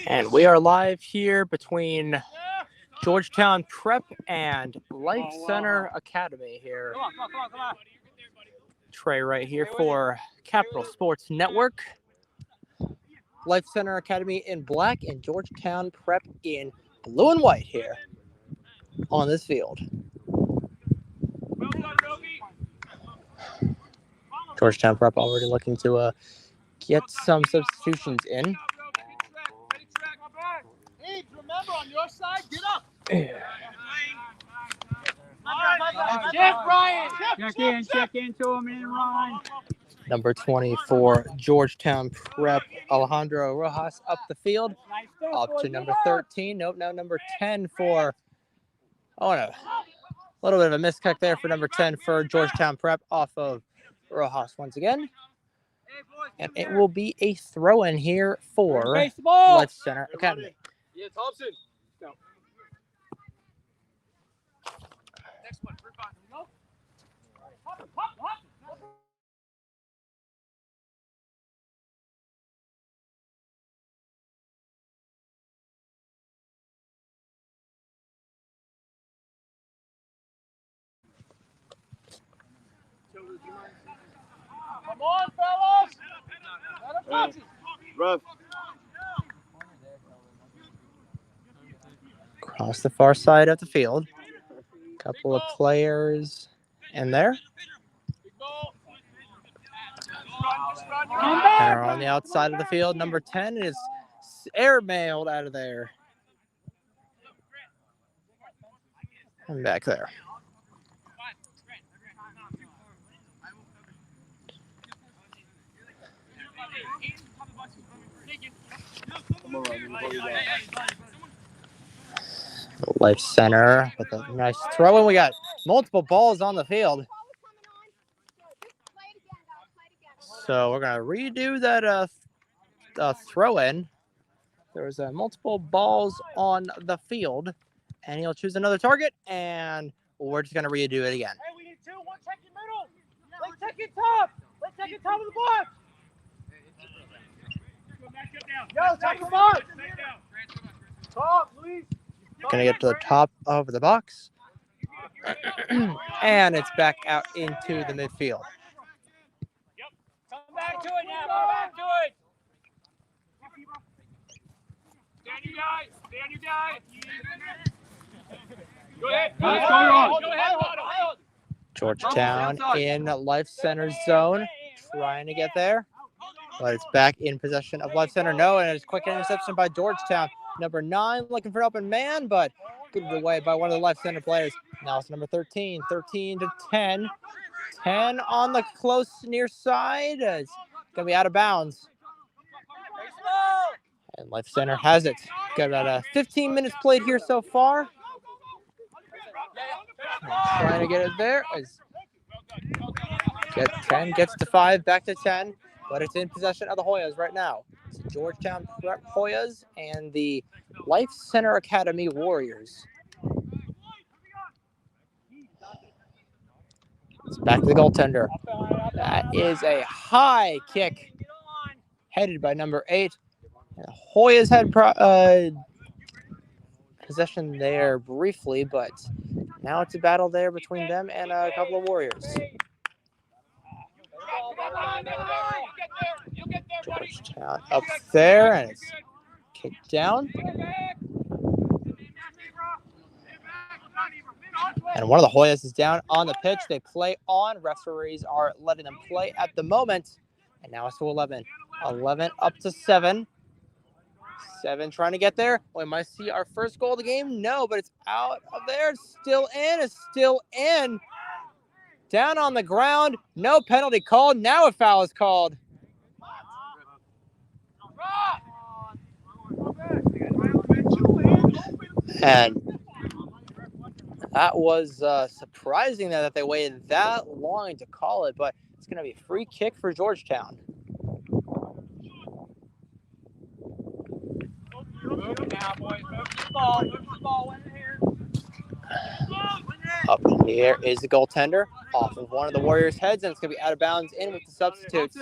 And we are live here between Georgetown Prep and Life Center Academy here. Trey right here for Capital Sports Network. Life Center Academy in black and Georgetown Prep in blue and white here on this field. Georgetown Prep already looking to get some substitutions in. Remember, on your side, get up. Check into him and run. Number 20 for Georgetown Prep, Alejandro Rojas up the field. Up to number 13. Nope, now number 10 for, no. A little bit of a miscut there for number 10 for Georgetown Prep off of Rojas once again. And it will be a throw-in here for Life Center Academy. Yeah, Thompson. Go. Next one. Go. Hop. Come on, fellas. Let him touch it. Rough. Across the far side of the field. Couple of players in there. They're on the outside of the field. Number 10 is airmailed out of there. And back there. Life Center with a nice throw, and we got multiple balls on the field. So we're gonna redo that throw-in. There was multiple balls on the field, and he'll choose another target, and we're just gonna redo it again. Hey, we need two. One check in middle. Let's check it top. Let's check it top of the box. Yo, check him out. Top, Luis. Gonna get to the top of the box. And it's back out into the midfield. Yep. Come back to it now. Come back to it. Stand you guys. Go ahead. Go ahead. Georgetown in Life Center zone, trying to get there. But it's back in possession of Life Center. No, and it's a quick interception by Georgetown. Number 9 looking for an open man, but good away by one of the Life Center players. Now it's number 13. 13 to 10. 10 on the close near side. It's going to be out of bounds. And Life Center has it. Got about 15 minutes played here so far. Trying to get it there. Get 10, gets to 5, back to 10. But it's in possession of the Hoyas right now. It's the Georgetown Prep Hoyas and the Life Center Academy Warriors. It's back to the goaltender. That is a high kick headed by number 8. And the Hoyas had possession there briefly, but now it's a battle there between them and a couple of Warriors. Georgetown up there, and it's kicked down. And one of the Hoyas is down on the pitch. They play on. Referees are letting them play at the moment. And now it's to 11. 11 up to 7. 7 trying to get there. We might see our first goal of the game. No, but it's out of there. It's still in. It's still in. Down on the ground. No penalty called. Now a foul is called. And that was surprising that they waited that long to call it, but it's going to be a free kick for Georgetown. Up in the air is the goaltender off of one of the Warriors' heads, and it's going to be out of bounds in with the substitutes.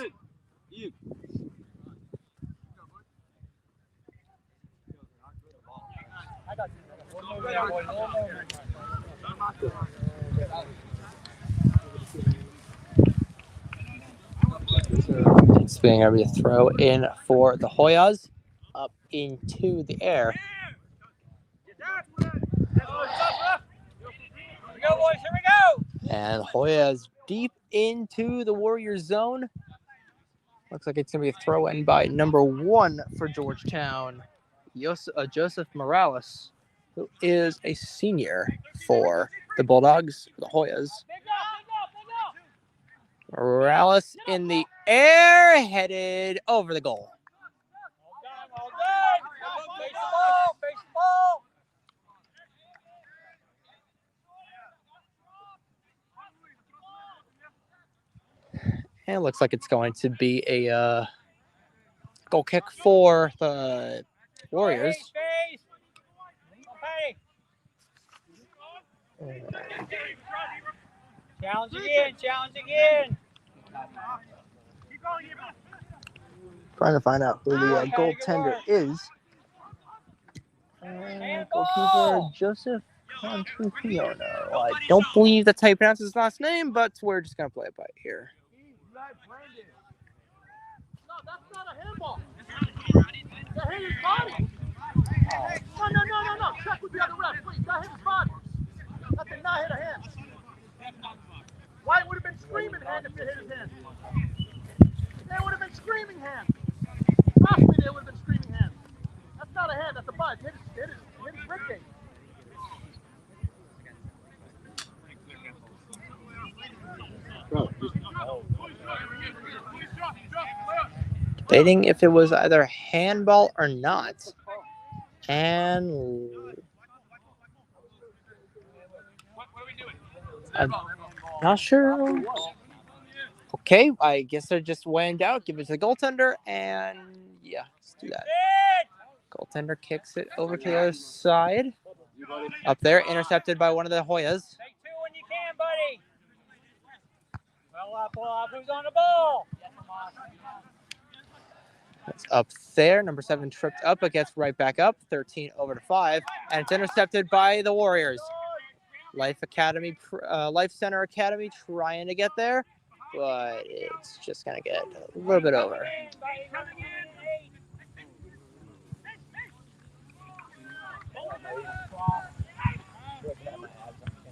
Spinning over to throw in for the Hoyas. Up into the air. And Hoyas deep into the Warriors zone. Looks like it's going to be a throw in by number 1 for Georgetown, Joseph Morales, who is a senior for the Bulldogs, the Hoyas. Morales in the air, headed over the goal. Well done. Face the ball. Face the ball. And it looks like it's going to be a goal kick for the Warriors. Challenge again. Challenge again. Trying to find out who the goaltender is. Goalkeeper Joseph Contrufino. I don't believe that's how you pronounce his last name, but we're just going to play it by ear. No, that's not a handball. That hit his body. No. Check with the other ref, please. That hit his body. That did not hit a hand. White would have been screaming hand if it hit his hand. They would have been screaming hand. Trust me, they would have been screaming hand. That's not a hand, that's a butt. Hit his ribcage. Debating if it was either handball or not. And I'm not sure. Okay, I guess they're just weighing out. Give it to the goaltender, and yeah, let's do that. Goaltender kicks it over to the other side. Up there, intercepted by one of the Hoyas. Take 2 when you can, buddy. Pull up. Who's on the ball? It's up there. Number 7 tripped up, but gets right back up. 13 over to 5, and it's intercepted by the Warriors. Life Center Academy trying to get there, but it's just gonna get a little bit over.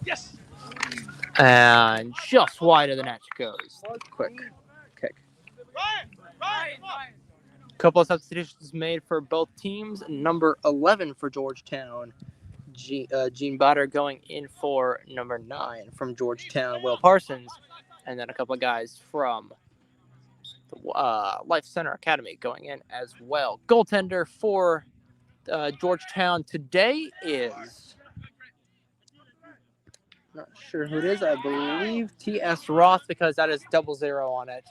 Yes. And just wide of the net goes. Quick kick. Ryan. Couple of substitutions made for both teams. Number 11 for Georgetown, Gene Botter going in for number 9 from Georgetown, Will Parsons, and then a couple of guys from the Life Center Academy going in as well. Goaltender for Georgetown today is, not sure who it is. I believe T.S. Roth, because that is 00 on it.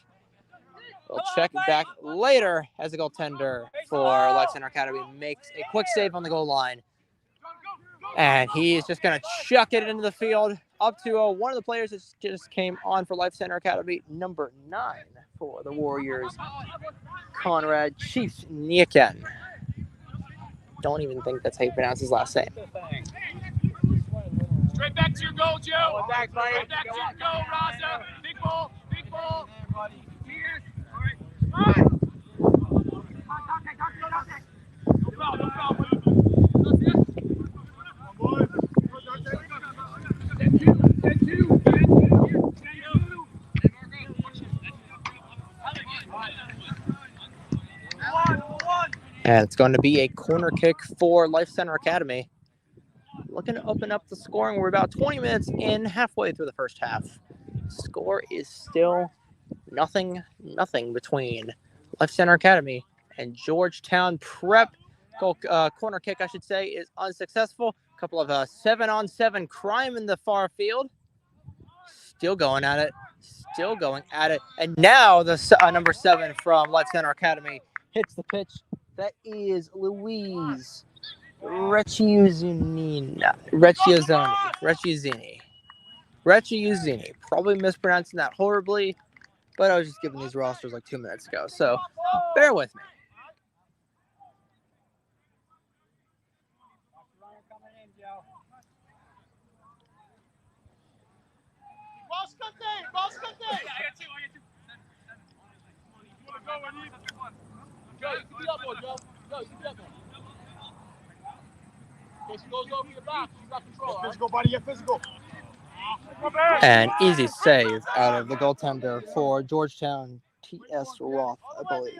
We'll check back later as the goaltender for Life Center Academy makes a quick save on the goal line. And he is just going to chuck it into the field up to one of the players that just came on for Life Center Academy, number 9 for the Warriors, Conrad Chiefs Niaken. Don't even think that's how you pronounce his last name. Straight back to your goal, Joe. Straight back to your goal, Raza. Big ball. Cheers. All right. And it's going to be a corner kick for Life Center Academy. Looking to open up the scoring. We're about 20 minutes in, halfway through the first half. Score is still nothing between Life Center Academy and Georgetown Prep. Corner kick, I should say, is unsuccessful. A couple of 7-on-7 crime in the far field. Still going at it. And now the number 7 from Life Center Academy hits the pitch. That is Louise Recchiuzzini. Probably mispronouncing that horribly, but I was just giving these rosters like 2 minutes ago, so bear with me. Joe, you can be up more, Joe. Joe, you can be up more. In case he goes over your back, you got control. Get physical, buddy. Get physical. An easy save out of the goaltender for Georgetown, T.S. Roth, I believe.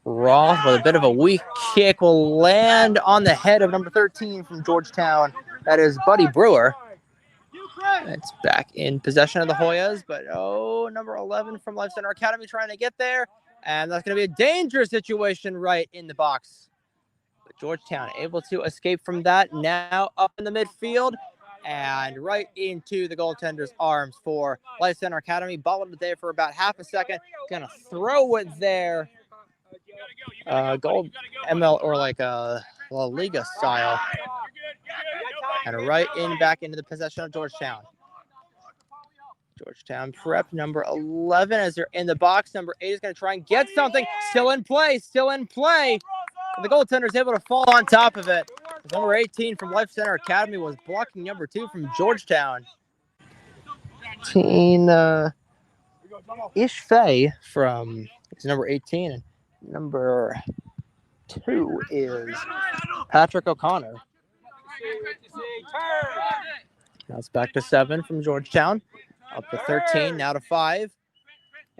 Roth with a bit of a weak kick will land on the head of number 13 from Georgetown. That is Buddy Brewer. It's back in possession of the Hoyas, but number 11 from Life Center Academy trying to get there. And that's going to be a dangerous situation right in the box. But Georgetown able to escape from that. Now up in the midfield and right into the goaltender's arms for Life Center Academy. Balled it there for about half a second. Going to throw it there. Gold ML or like a La Liga style. And right back into the possession of Georgetown. Georgetown Prep, number 11, as they're in the box. Number 8 is going to try and get something. Still in play. And the goaltender is able to fall on top of it. Number 18 from Life Center Academy was blocking number 2 from Georgetown. Ish Fay from number 18. And number 2 is Patrick O'Connor. Now it's back to 7 from Georgetown. Up to 13, now to 5.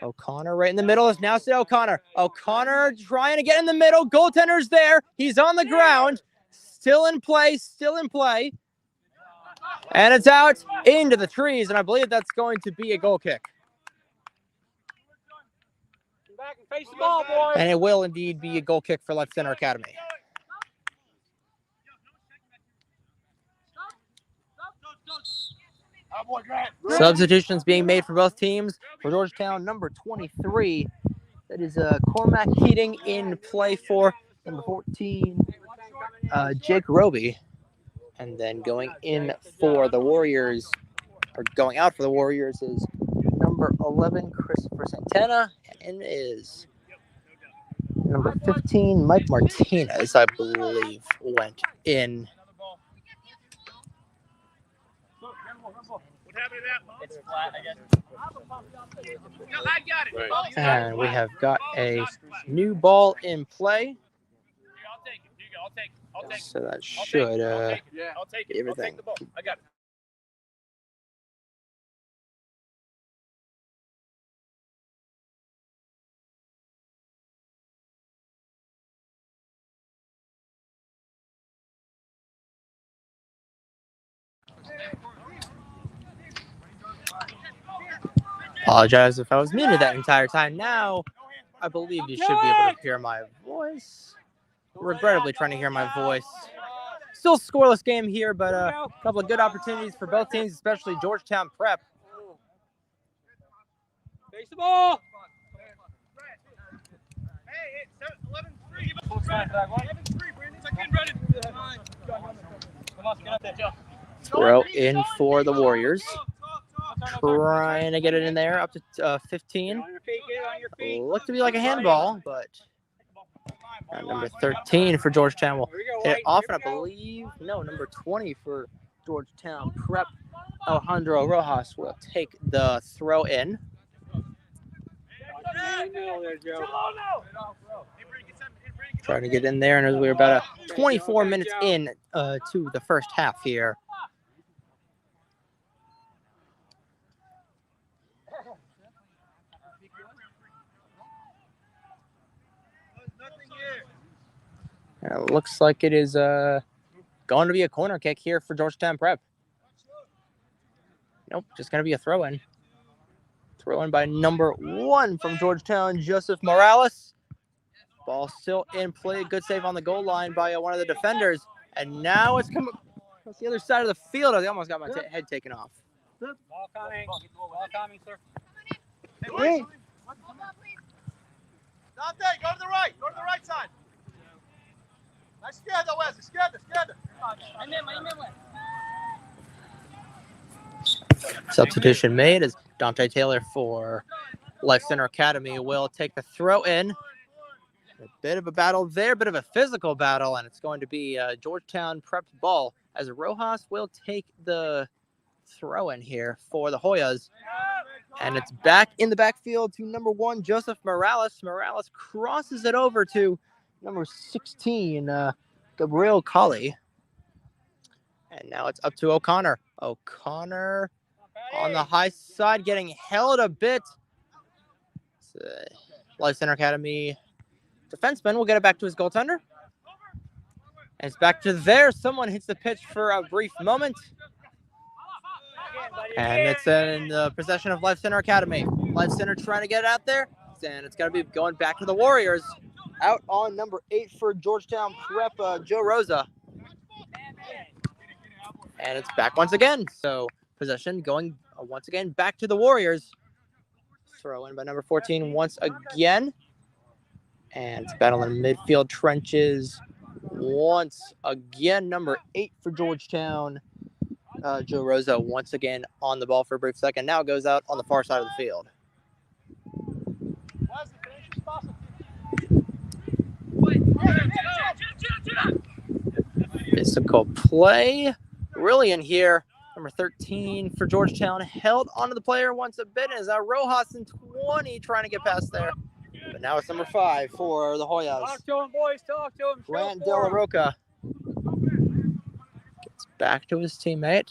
O'Connor right in the middle is now still O'Connor. O'Connor trying to get in the middle. Goaltender's there. He's on the ground. Still in play. And it's out into the trees, and I believe that's going to be a goal kick. Back and face the ball, boys. And it will indeed be a goal kick for Life Center Academy. Substitutions being made for both teams. For Georgetown, number 23, that is Cormac Keating in play for number 14, Jake Roby. And then going in for the Warriors, or going out for the Warriors, is number 11, Christopher Santana, and is number 15, Mike Martinez, I believe, went in. And we have got a new ball in play. So that should be everything. I got it. Apologize if I was muted that entire time. Now, I believe you should be able to hear my voice. Regrettably trying to hear my voice. Still scoreless game here, but a couple of good opportunities for both teams, especially Georgetown Prep. Face the ball. Hey, it's 11-3. 11-3, Brandon. Second, Brendan. Come on, get up there, Joe. Throw in for the Warriors. Trying to get it in there up to 15. Looked to be like a handball, but number 13 for Georgetown will hit it off, and I believe, number 20 for Georgetown Prep, Alejandro Rojas, will take the throw in. Trying to get in there, and as we're about 24 minutes in to the first half here. It looks like it is going to be a corner kick here for Georgetown Prep. Nope, just going to be a throw-in. Throw-in by number 1 from Georgetown, Joseph Morales. Ball still in play. Good save on the goal line by one of the defenders. And now it's coming across the other side of the field. I almost got my head taken off. Ball coming, sir. Hey, Dante, go to the right. Go to the right side. Izquierda, Wes. Izquierda. Substitution made as Dante Taylor for Life Center Academy will take the throw in. A bit of a battle there, bit of a physical battle, and it's going to be Georgetown Prep's ball as Rojas will take the throw in here for the Hoyas. And it's back in the backfield to number 1, Joseph Morales. Morales crosses it over to number 16, Gabriel Colley. And now it's up to O'Connor. O'Connor on the high side, getting held a bit. Life Center Academy defenseman will get it back to his goaltender. And it's back to there. Someone hits the pitch for a brief moment. And it's in the possession of Life Center Academy. Life Center trying to get it out there. And it's going to be going back to the Warriors. Out on number 8 for Georgetown Prep, Joe Rosa. And it's back once again. So possession going once again back to the Warriors. Throw in by number 14 once again. And it's battling midfield trenches once again. Number 8 for Georgetown. Joe Rosa once again on the ball for a brief second. Now it goes out on the far side of the field. Physical play really in here. Number 13 for Georgetown held onto the player once a bit. Is Rojas in 20 trying to get past there. But now it's number 5 for the Hoyas. Talk to him, boys. Talk to him. Grant De La Roca gets back to his teammate.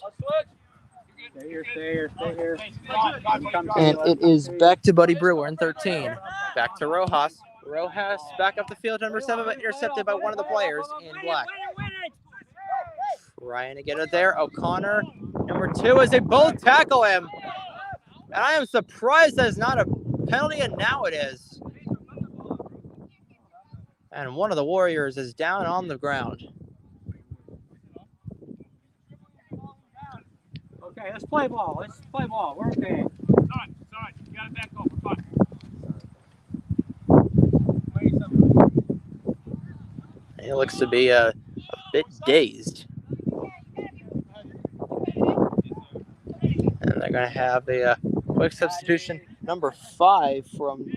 Stay here. And it is back to Buddy Brewer in 13. Back to Rojas. Rojas back up the field, number 7, but intercepted by one of the players in black. Trying to get it there. O'Connor, number 2, as they both tackle him. And I am surprised that's not a penalty, and now it is. And one of the Warriors is down on the ground. Okay, let's play ball. We're okay. Sorry. You got it back over. Fine. He looks to be a bit dazed. And they're going to have a quick substitution. Number 5 from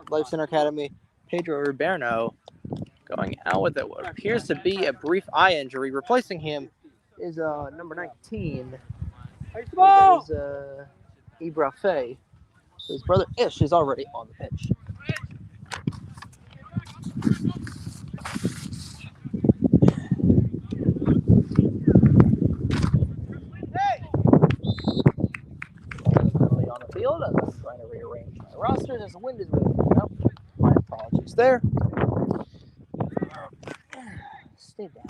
Life Center Academy, Pedro Riberno, going out with it. What appears to be a brief eye injury. Replacing him is number 19. That is Ibra Faye. His brother Ish is already on the pitch. On the field, I'm trying to rearrange my roster. There's a wind is moving up. My apologies there. Stay down.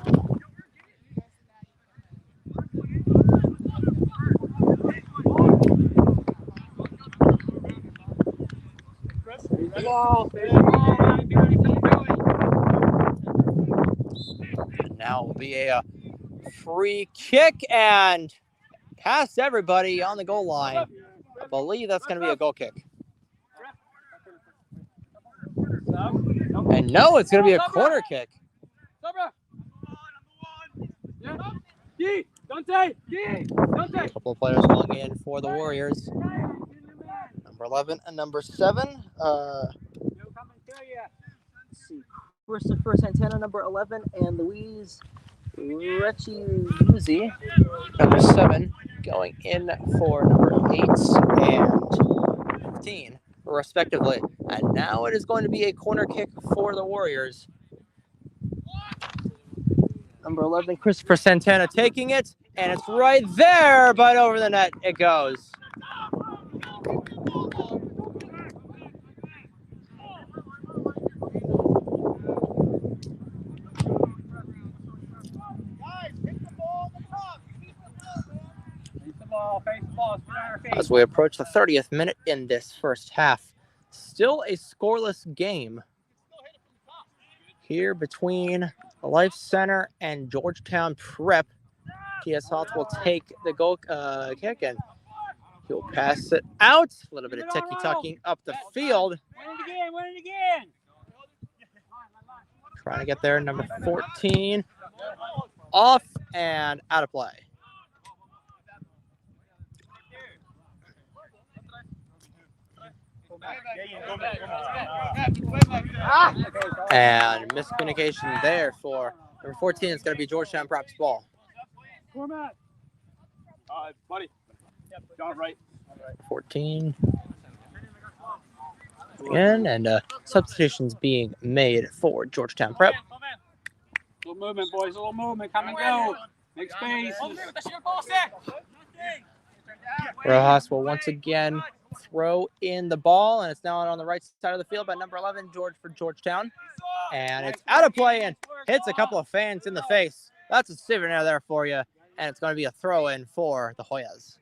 And now will be a free kick and past everybody on the goal line. I believe that's going to be a goal kick. And no, it's going to be a corner kick. A couple of players going in for the Warriors. Number 11 and number 7. Let's see. Christopher Santana, number 11, and Luis Recciuzzi, number 7, going in for number 8 and 15, respectively. And now it is going to be a corner kick for the Warriors. Number 11, Christopher Santana taking it, and it's right there, but over the net it goes. As we approach the 30th minute in this first half, still a scoreless game here between Life Center and Georgetown Prep. T.S. Hoth will take the goal kick, and he'll pass it out. A little bit of ticky-tacking up the field. Win it again. Trying to get there, number 14. Off and out of play. And miscommunication there for number 14. It's going to be Georgetown Prep's ball. Buddy. John, right. 14. Again, and substitutions being made for Georgetown Prep. Little movement, boys. A little movement. Come and go. Make space. Rojas will once again throw in the ball, and it's now on the right side of the field by number 11, George for Georgetown. And it's out of play and hits a couple of fans in the face. That's a souvenir there for you, and it's going to be a throw-in for the Hoyas.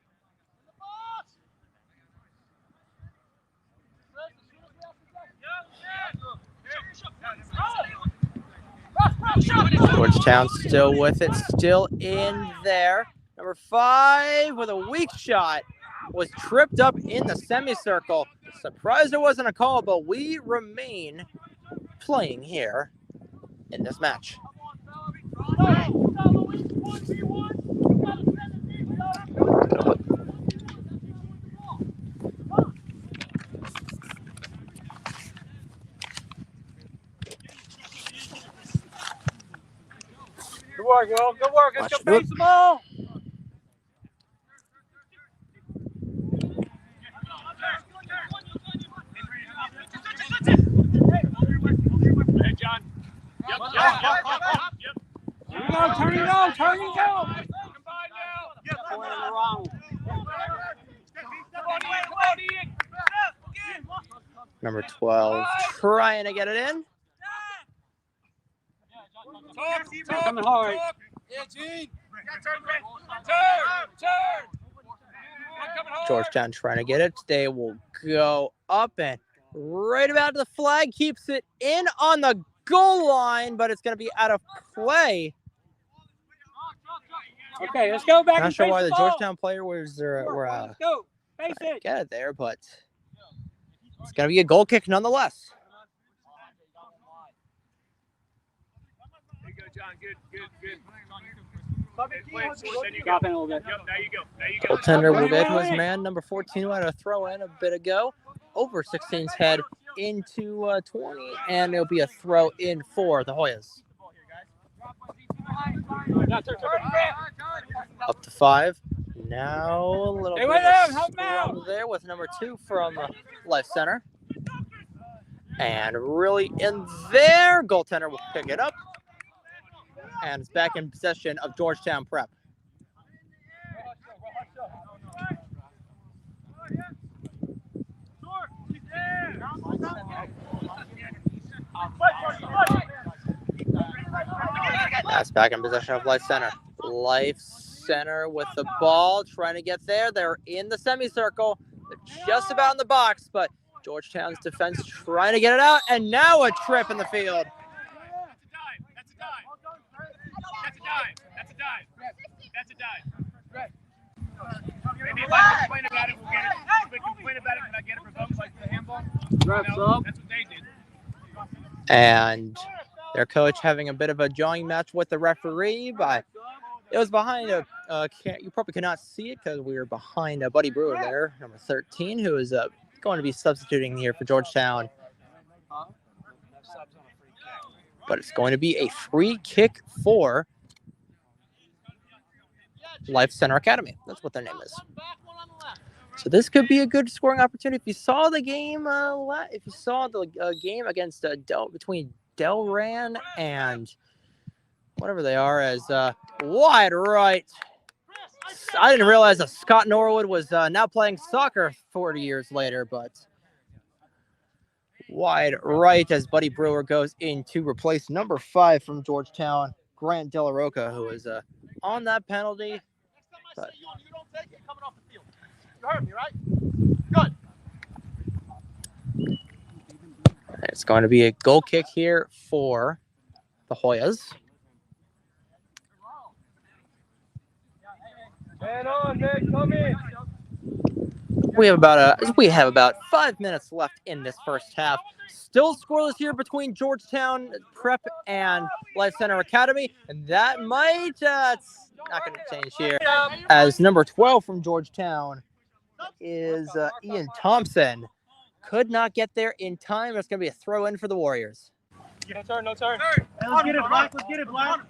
Georgetown still with it, still in there. Number 5 with a weak shot was tripped up in the semicircle. Surprised it wasn't a call, but we remain playing here in this match. Good work, Will. Good work. Let's go face the ball. Hey, John. Yep. Turn and go. Turn and go. Combine now. Going wrong. Number 12 trying to get it in. Coming hard. Yeah, Gene. Georgetown trying to get it. They will go up and right about the flag. Keeps it in on the goal line, but it's going to be out of play. Okay, let's go back. Not and sure face were the ball. Georgetown player was Let's go. Face it. get it there, but it's going to be a goal kick nonetheless. There you go, John. Good. Drop in a little bit. Yep, there you go. Goaltender will get to his man, number 14, who had a throw in a bit ago. Over 16's head into 20, and it'll be a throw in for the Hoyas. Up to 5. Now a little bit of a scrum there with number 2 from Life Center. And really in there, goaltender will pick it up. And it's back in possession of Georgetown Prep. That's back in possession of Life Center. Life Center with the ball, trying to get there. They're in the semicircle. They're just about in the box, but Georgetown's defense trying to get it out, and now a trip in the field. That's a dive. Maybe if I complain about it, we'll get it. If we complain about it and I get it revoked like the handball, that's what they did. And their coach having a bit of a jawing match with the referee, but it was behind a you probably could not see it because we were behind a Buddy Brewer there, number 13, who is going to be substituting here for Georgetown. But it's going to be a free kick for Life Center Academy. That's what their name is. So this could be a good scoring opportunity. If you saw the game, game against between Delran and whatever they are as wide right. I didn't realize that Scott Norwood was now playing soccer 40 years later, but wide right as Buddy Brewer goes in to replace number 5 from Georgetown, Grant De La Roca, who is on that penalty. But You don't take it coming off the field. You heard me, right? Good. it's going to be a goal kick here for the Hoyas. Man on, man, come in. We have about 5 minutes left in this first half. Still scoreless here between Georgetown Prep and Life Center Academy, and that might it's not going to change here. As number 12 from Georgetown is Ian Thompson, could not get there in time. It's going to be a throw in for the Warriors. No turn, no turn. Hey, let's get it, Black. Let's get it, Black.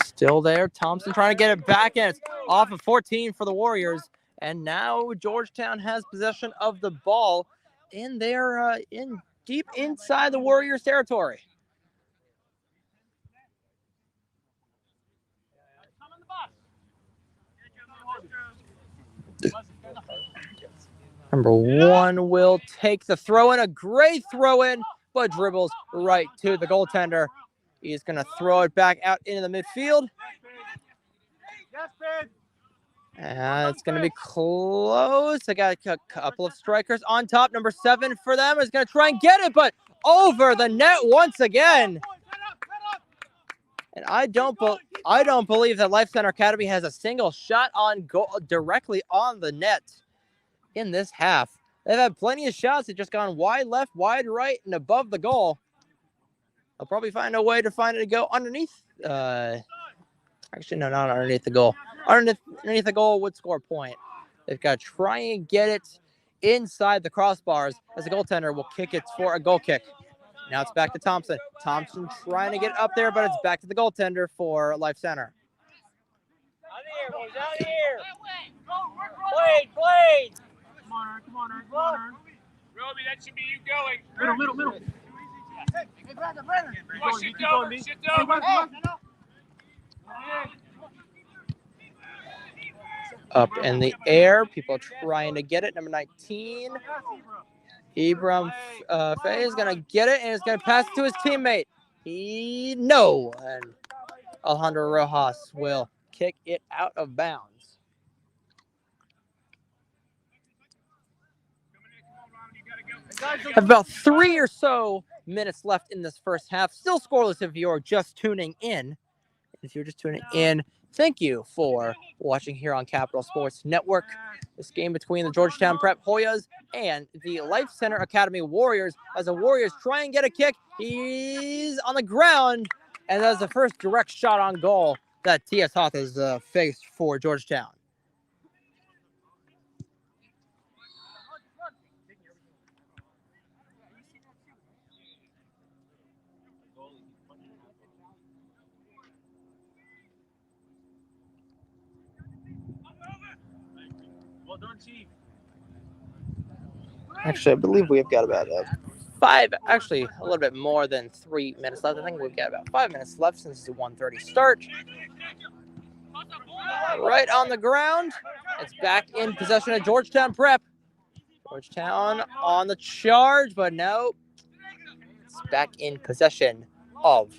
Still there. Thompson trying to get it back, and it's off of 14 for the Warriors. And now Georgetown has possession of the ball in their deep inside the Warriors territory. Number 1 will take the throw in, a great throw in, but dribbles right to the goaltender. He's going to throw it back out into the midfield. And it's going to be close. I got a couple of strikers on top. Number 7 for them is going to try and get it, but over the net once again. And I don't believe that Life Center Academy has a single shot on goal directly on the net in this half. They've had plenty of shots that just gone wide left, wide right, and above the goal. They'll probably find a way to find it to go underneath. Actually, no, not underneath the goal. Underneath the goal would score a point. They've got to try and get it inside the crossbars as the goaltender will kick it for a goal kick. Now it's back to Thompson. Thompson trying to get up there, but it's back to the goaltender for Life Center. Out of here, boys, out of here. Blade. Come on, Ern. Roby, that should be you going. Middle. Hey, Brandon. Shift over. Up in the air, people trying to get it. Number 19, Ibram Faye is going to get it, and is going to pass it to his teammate. No, and Alejandro Rojas will kick it out of bounds. Have about 3 or so minutes left in this first half. Still scoreless if you're just tuning in. If you're just tuning in, thank you for watching here on Capital Sports Network. This game between the Georgetown Prep Hoyas and the Life Center Academy Warriors. As the Warriors try and get a kick, he's on the ground, and that's the first direct shot on goal that T.S. Hoth has faced for Georgetown. Well done, Chief. Actually, I believe we've got about a little bit more than 3 minutes left. I think we've got about 5 minutes left since it's a 1:30 start. Right on the ground. It's back in possession of Georgetown Prep. Georgetown on the charge, but no. It's back in possession of...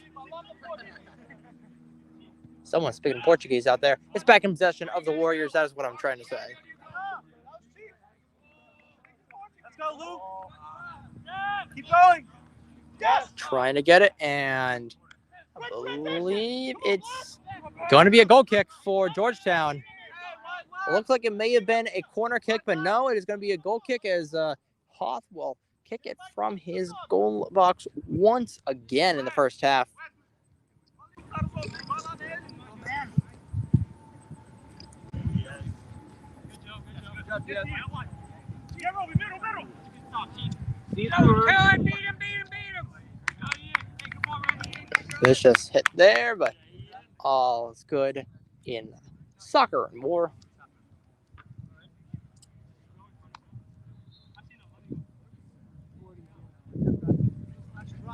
Someone's speaking Portuguese out there. It's back in possession of the Warriors. That is what I'm trying to say. Let's go, Luke. Keep going. Yes. Trying to get it, and I believe it's going to be a goal kick for Georgetown. It looks like it may have been a corner kick, but no, it is going to be a goal kick as Hoth will kick it from his goal box once again in the first half. Vicious hit there, but all is good in soccer and more.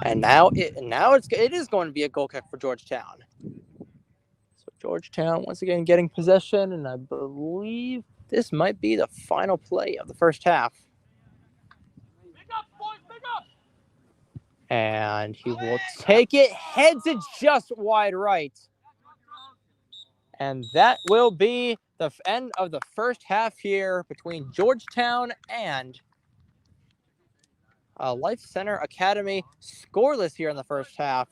And now it is going to be a goal kick for Georgetown. So Georgetown once again getting possession, and I believe this might be the final play of the first half. And he will take it, heads it just wide right. And that will be the end of the first half here between Georgetown and Life Center Academy. Scoreless here in the first half.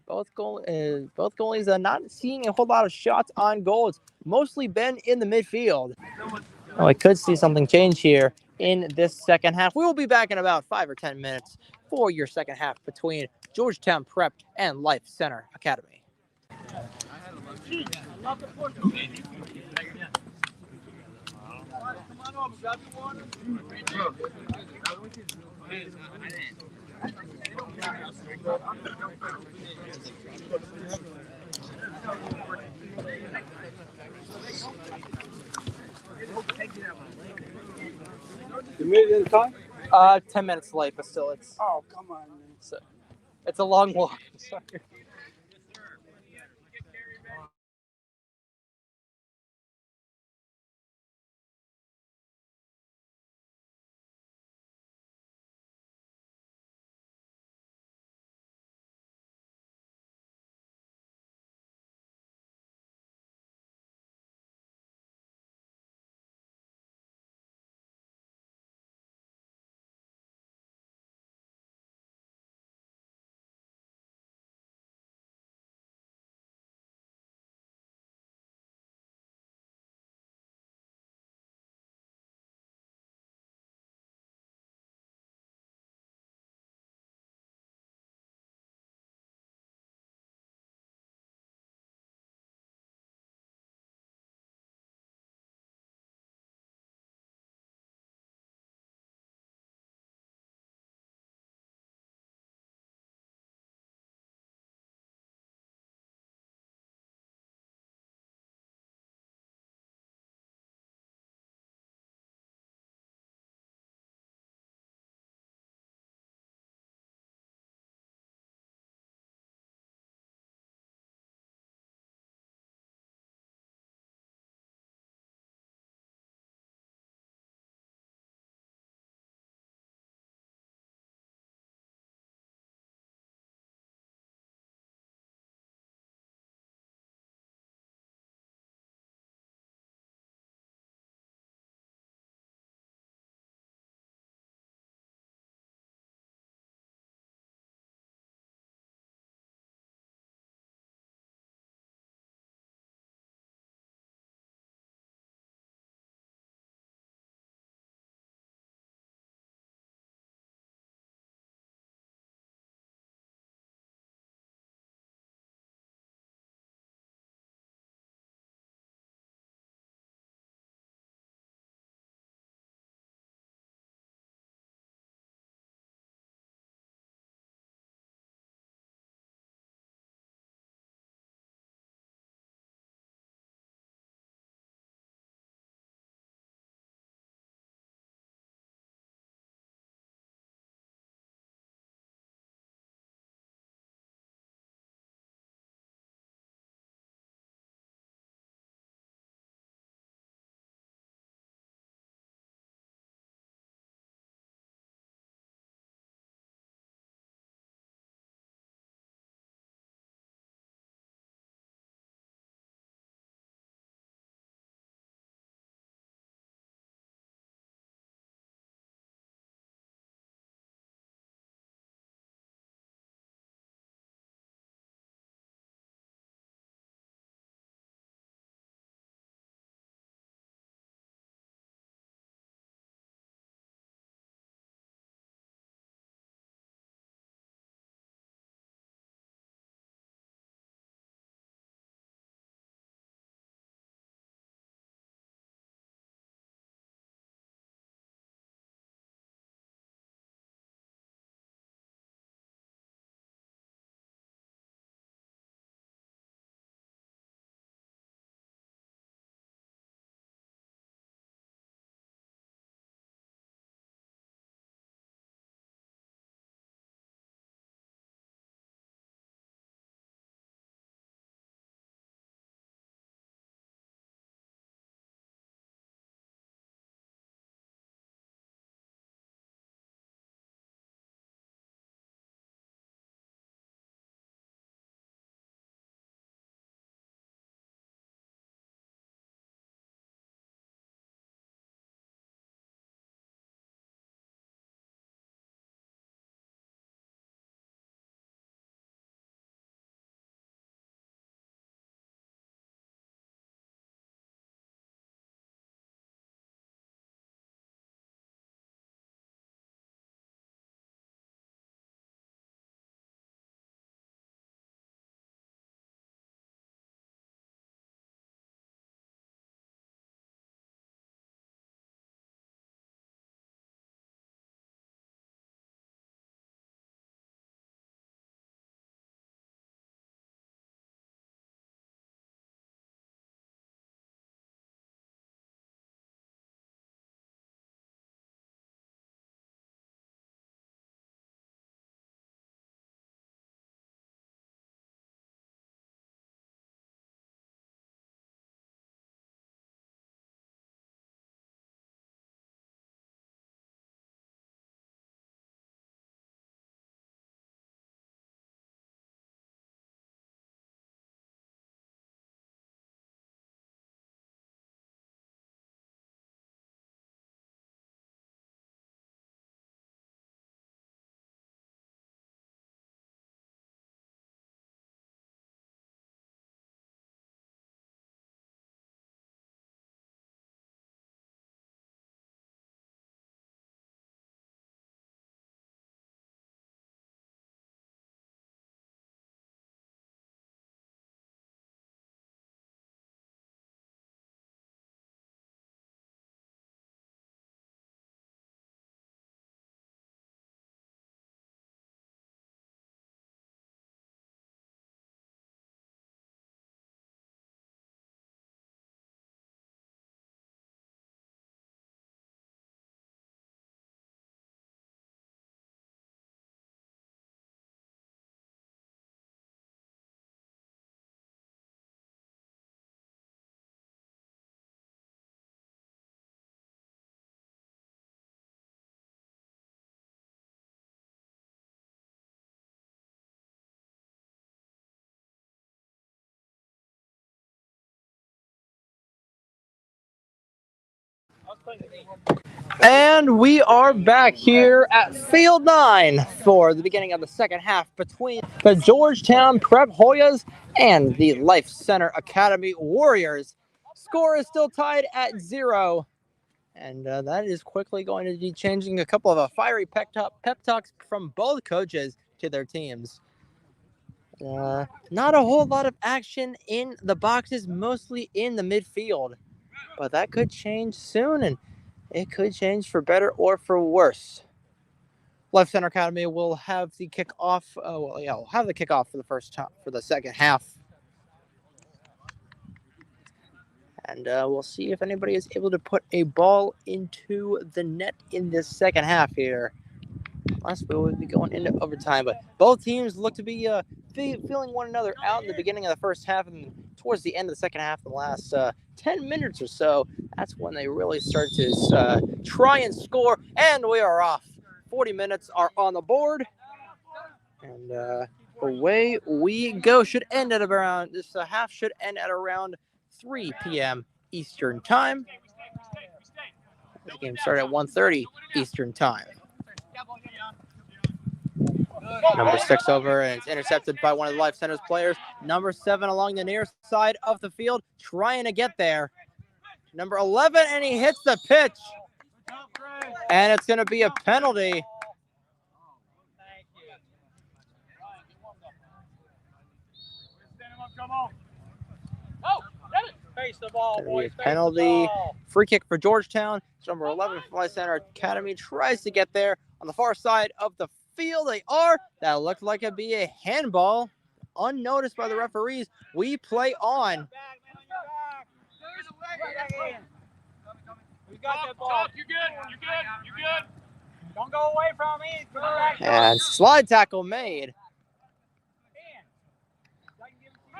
Both goalies are not seeing a whole lot of shots on goal. It's mostly been in the midfield. Oh, I could see something change here in this second half. We will be back in about 5 or 10 minutes for your second half between Georgetown Prep and Life Center Academy. You made it in time? 10 minutes late, but still, Oh, come on, man. it's a long walk. Sorry. And we are back here at Field 9 for the beginning of the second half between the Georgetown Prep Hoyas and the Life Center Academy Warriors. Score is still tied at 0. And that is quickly going to be changing. A couple of fiery pep talks from both coaches to their teams. Not a whole lot of action in the boxes, mostly in the midfield. But that could change soon, and it could change for better or for worse. Left Center Academy will have the kickoff. We'll have the kickoff for the second half. And we'll see if anybody is able to put a ball into the net in this second half here. Unless we will be going into overtime. But both teams look to be feeling one another out in the beginning of the first half, and towards the end of the second half, in the last 10 minutes or so, that's when they really start to try and score. And we are off. 40 minutes are on the board. And away we go. Should end at around, this half should end at around 3 p.m. Eastern Time. The game started at 1:30 Eastern Time. Number 6 over, and it's intercepted by one of the Life Center's players. Number 7 along the near side of the field, trying to get there. Number 11, and he hits the pitch. And it's going to be a penalty. Face the ball, boys. Penalty. Free kick for Georgetown. Number 11 from Life Center Academy tries to get there on the far side of the field. They are. That looked like it'd be a handball. Unnoticed by the referees. We play on. We got that ball. You're good. You're good. You're good. Don't go away from me. And slide tackle made.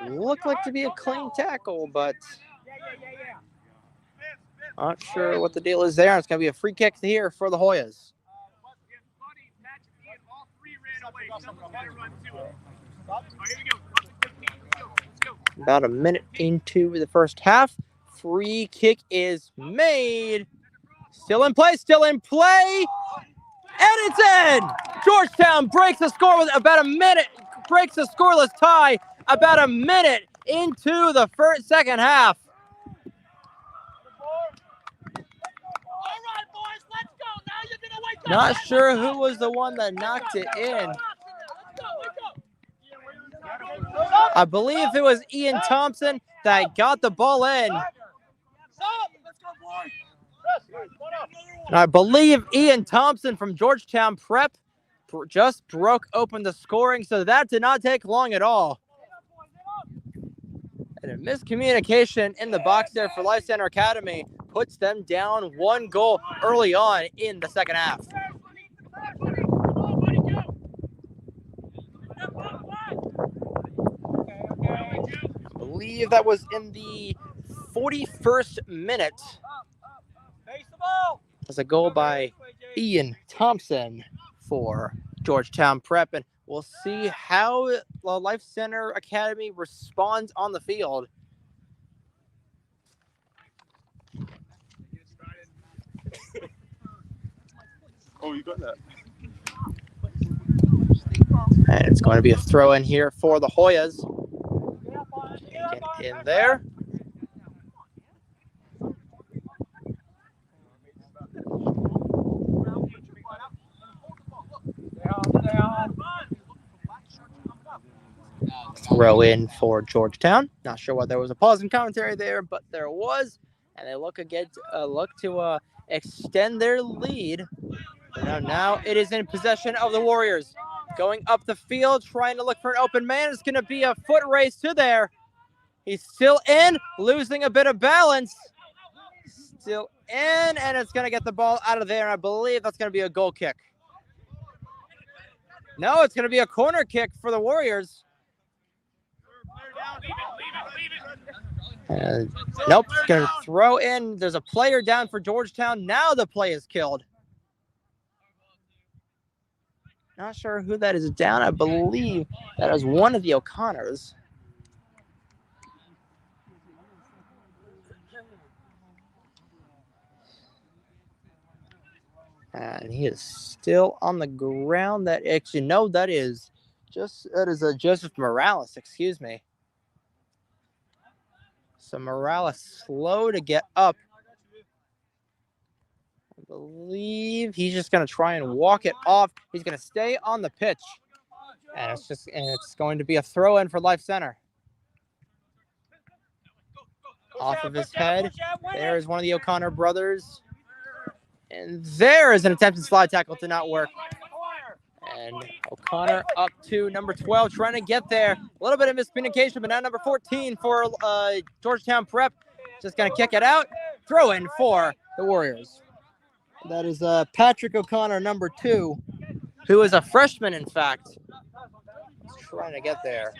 Looked like to be a clean tackle, but not sure what the deal is there. It's going to be a free kick here for the Hoyas. About a minute into the first half. Free kick is made. Still in play, and it's in! Georgetown breaks the score with about a minute, breaks the scoreless tie about a minute into the second half. Not sure who was the one that knocked it in. I believe it was Ian Thompson that got the ball in. And I believe Ian Thompson from Georgetown Prep just broke open the scoring, so that did not take long at all. And a miscommunication in the box there for Life Center Academy puts them down 1 goal early on in the second half. I believe that was in the 41st minute. That's a goal by Ian Thompson for Georgetown Prep, and we'll see how the Life Center Academy responds on the field. Oh, you got that. And it's going to be a throw in here for the Hoyas. Taken in there. Throw in for Georgetown. Not sure why there was a pause in commentary there, but there was. And they look to extend their lead. Now it is in possession of the Warriors. Going up the field, trying to look for an open man. It's going to be a foot race to there. He's still in, losing a bit of balance. Still in, and it's going to get the ball out of there. And I believe that's going to be a goal kick. No, it's going to be a corner kick for the Warriors. Nope, it's going to throw in. There's a player down for Georgetown. Now the play is killed. Not sure who that is down. I believe that is one of the O'Connors. And he is still on the ground. That actually, no, that is Joseph Morales, excuse me. So Morales slow to get up. I believe he's just going to try and walk it off. He's going to stay on the pitch. And it's going to be a throw in for Life Center. Off of his head. There is one of the O'Connor brothers. And there is an attempted slide tackle to not work. And O'Connor up to number 12, trying to get there. A little bit of miscommunication, but now number 14 for Georgetown Prep. Just going to kick it out. Throw in for the Warriors. That is Patrick O'Connor, number 2, who is a freshman, in fact. He's trying to get there.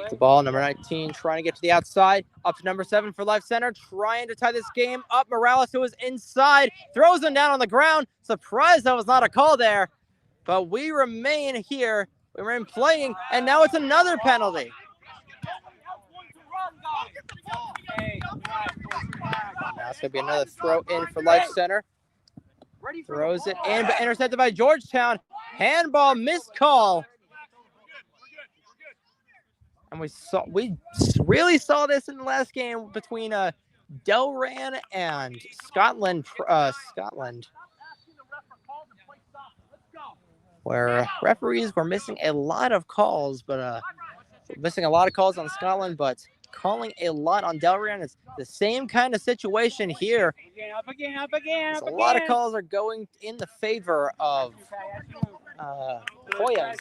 The ball, number 19, trying to get to the outside. Up to number 7 for Life Center, trying to tie this game up. Morales, who is inside, throws him down on the ground. Surprised that was not a call there. But we remain here. We remain playing, and now it's another penalty. Now it's going to be another throw in for Life Center. Throws it in, but intercepted by Georgetown. Handball, missed call. And we really saw this in the last game between Delran and Scotland, where referees were missing a lot of calls, but missing a lot of calls on Scotland, but calling a lot on Delran. It's the same kind of situation here. Up again. A lot of calls are going in the favor of Hoyas.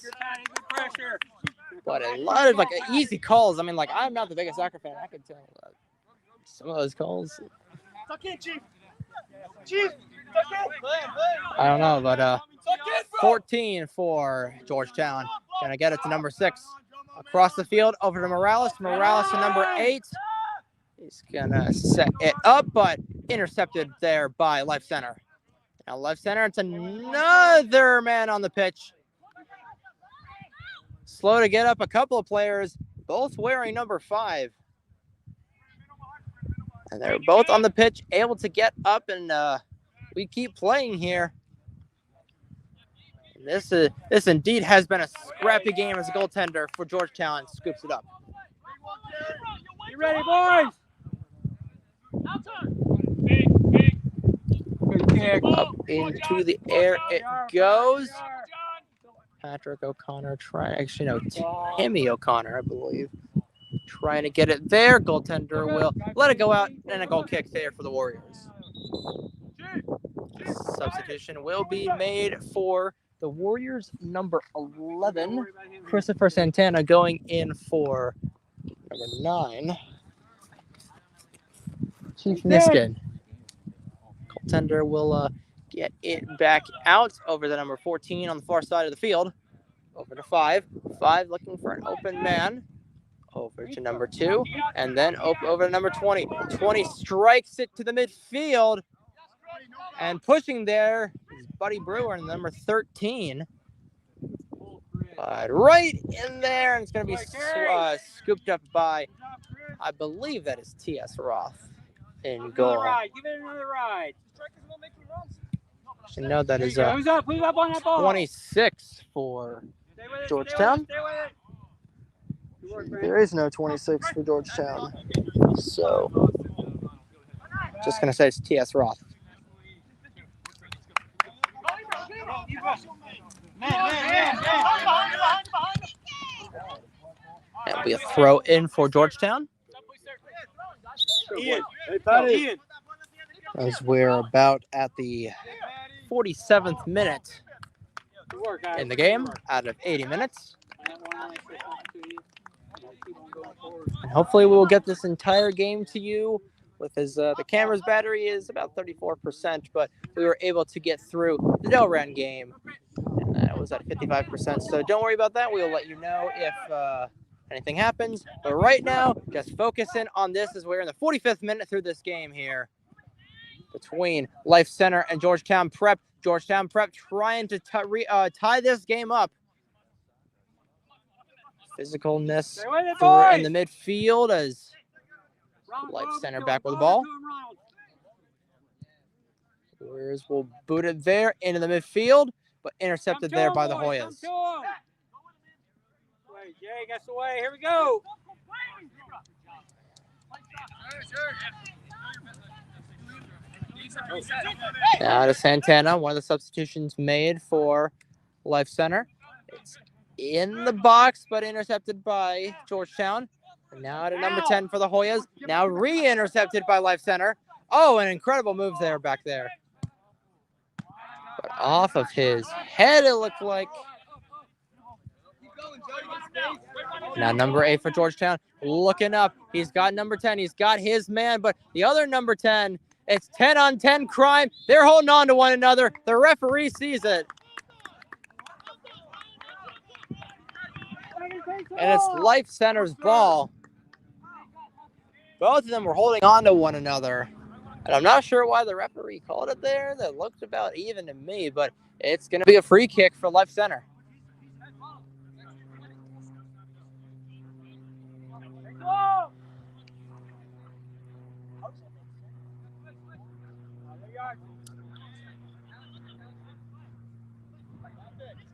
But a lot of easy calls. I mean, I'm not the biggest soccer fan. I could tell some of those calls. I don't know, but 14 for Georgetown. Gonna get it to number 6. Across the field, over to Morales. Morales to number 8. He's gonna set it up, but intercepted there by Life Center. Now Life Center, it's another man on the pitch. Slow to get up, a couple of players, both wearing number 5. And they're both on the pitch, able to get up, and we keep playing here. And this indeed has been a scrappy game as a goaltender for Georgetown. Scoops it up. You ready, boys? Up into the air it goes. Patrick O'Connor Timmy O'Connor, I believe, trying to get it there. Goaltender will let it go out, and a goal kick there for the Warriors. Substitution will be made for the Warriors, number 11, Christopher Santana, going in for number 9, Chief Niskin. Goaltender will get it back out over the number 14 on the far side of the field. Over to 5. 5 looking for an open man. Over to number 2. And then over to number 20. 20 strikes it to the midfield. And pushing there is Buddy Brewer in number 13. Right in there. And it's going to be scooped up by, I believe that is T.S. Roth in goal. Give it another ride. You know that is Who's up on that ball? 26 for Georgetown. There is no 26 for Georgetown. So, just going to say it's T.S. Roth. That'll be a throw in for Georgetown. As we're about at the 47th minute in the game out of 80 minutes. And hopefully we'll get this entire game to you with the camera's battery is about 34%, but we were able to get through the Delran game, and that was at 55%. So don't worry about that. We'll let you know if anything happens. But right now, just focus in on this as we're in the 45th minute through this game here between Life Center and Georgetown Prep. Georgetown Prep trying to tie this game up. Physicalness in the midfield as Life Center back with the ball. Warriors will boot it there into the midfield, but intercepted there by the Hoyas. Jay gets away. Here we go. Now to Santana, one of the substitutions made for Life Center. It's in the box, but intercepted by Georgetown. And now to number 10 for the Hoyas. Now re-intercepted by Life Center. Oh, an incredible move there back there. But off of his head, it looked like. Now number 8 for Georgetown, looking up. He's got number 10. He's got his man, but the other number 10, it's 10-on-10 crime. They're holding on to one another. The referee sees it. And it's Life Center's ball. Both of them were holding on to one another. And I'm not sure why the referee called it there. That looked about even to me, but it's going to be a free kick for Life Center.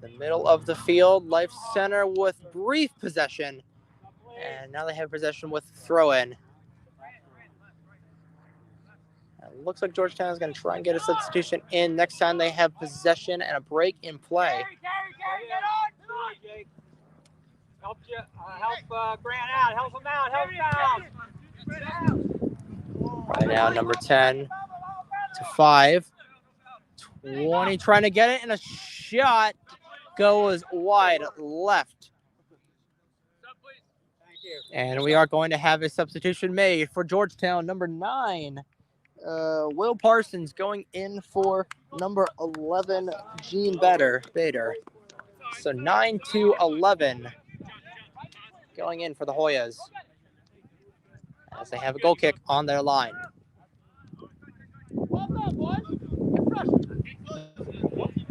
The middle of the field, Life Center with brief possession. And now they have possession with throw-in. It looks like Georgetown is going to try and get a substitution in next time they have possession and a break in play. Help Grant out. Help him out. Help him out. Right now, number 10 to 5. 20 trying to get it, and a shot goes wide left. And we are going to have a substitution made for Georgetown. Number 9, Will Parsons going in for number 11, Gene Bader. So 9 to 11 going in for the Hoyas as they have a goal kick on their line.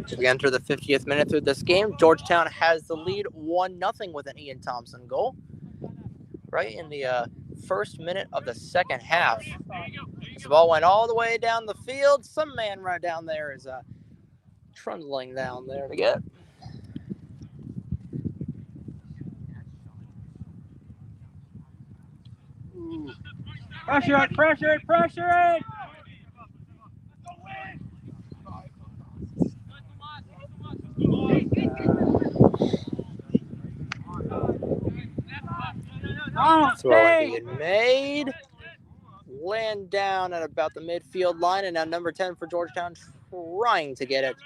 As we enter the 50th minute through this game, Georgetown has the lead 1-0 with an Ian Thompson goal. Right in the first minute of the second half. The ball went all the way down the field. Some man right down there is trundling down there to get. Pressure it. Throwing being made. Land down at about the midfield line, and now number 10 for Georgetown trying to get it.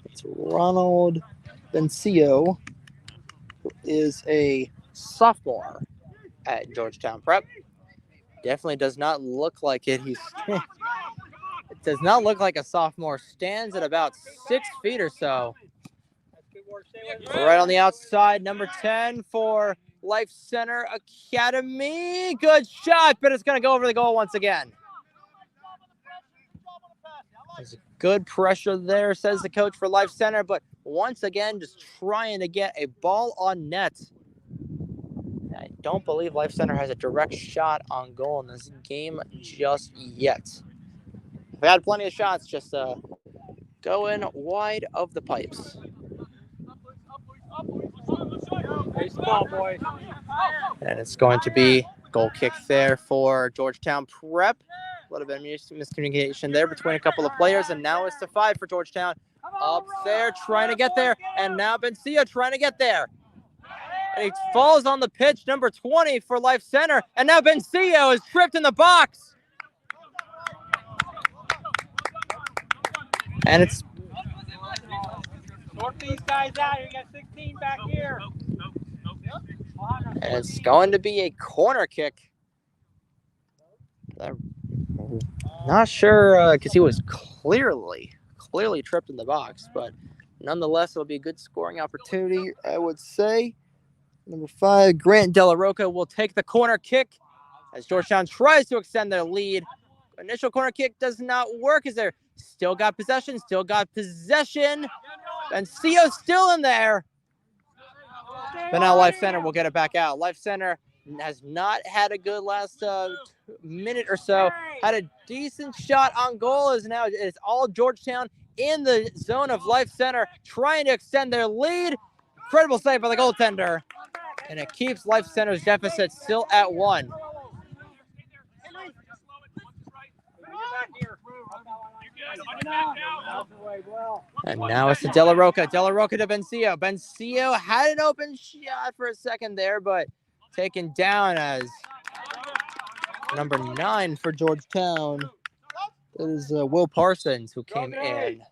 It's Ronald Bencio, who is a sophomore at Georgetown Prep. Definitely does not look like it. It does not look like a sophomore. Stands at about 6 feet or so. Right on the outside, number 10 for Life Center Academy. Good shot, but it's going to go over the goal once again. There's good pressure there, says the coach for Life Center, but once again, just trying to get a ball on net. I don't believe Life Center has a direct shot on goal in this game just yet. We've had plenty of shots, just going wide of the pipes. Baseball, boys. And it's going to be goal kick there for Georgetown Prep. A little bit of miscommunication there between a couple of players, and now it's to 5 for Georgetown. Up there, trying to get there, and now Bencio trying to get there. And he falls on the pitch, number 20 for Life Center, and now Bencio is tripped in the box. And it's Sort these guys out. You got 16 back here. And it's going to be a corner kick. I'm not sure because he was clearly tripped in the box, but nonetheless, it'll be a good scoring opportunity, I would say. Number 5, Grant De La Roca will take the corner kick as Georgetown tries to extend their lead. Initial corner kick does not work as they're still got possession. Bencio still in there. But now Life Center will get it back out. Life Center has not had a good last minute or so. Had a decent shot on goal. It's all Georgetown in the zone of Life Center, trying to extend their lead. Incredible save by the goaltender. And it keeps Life Center's deficit still at 1. And now it's to De La Roca. De La Roca to Bencio. Bencio had an open shot for a second there, but taken down as number 9 for Georgetown. It is Will Parsons who came in.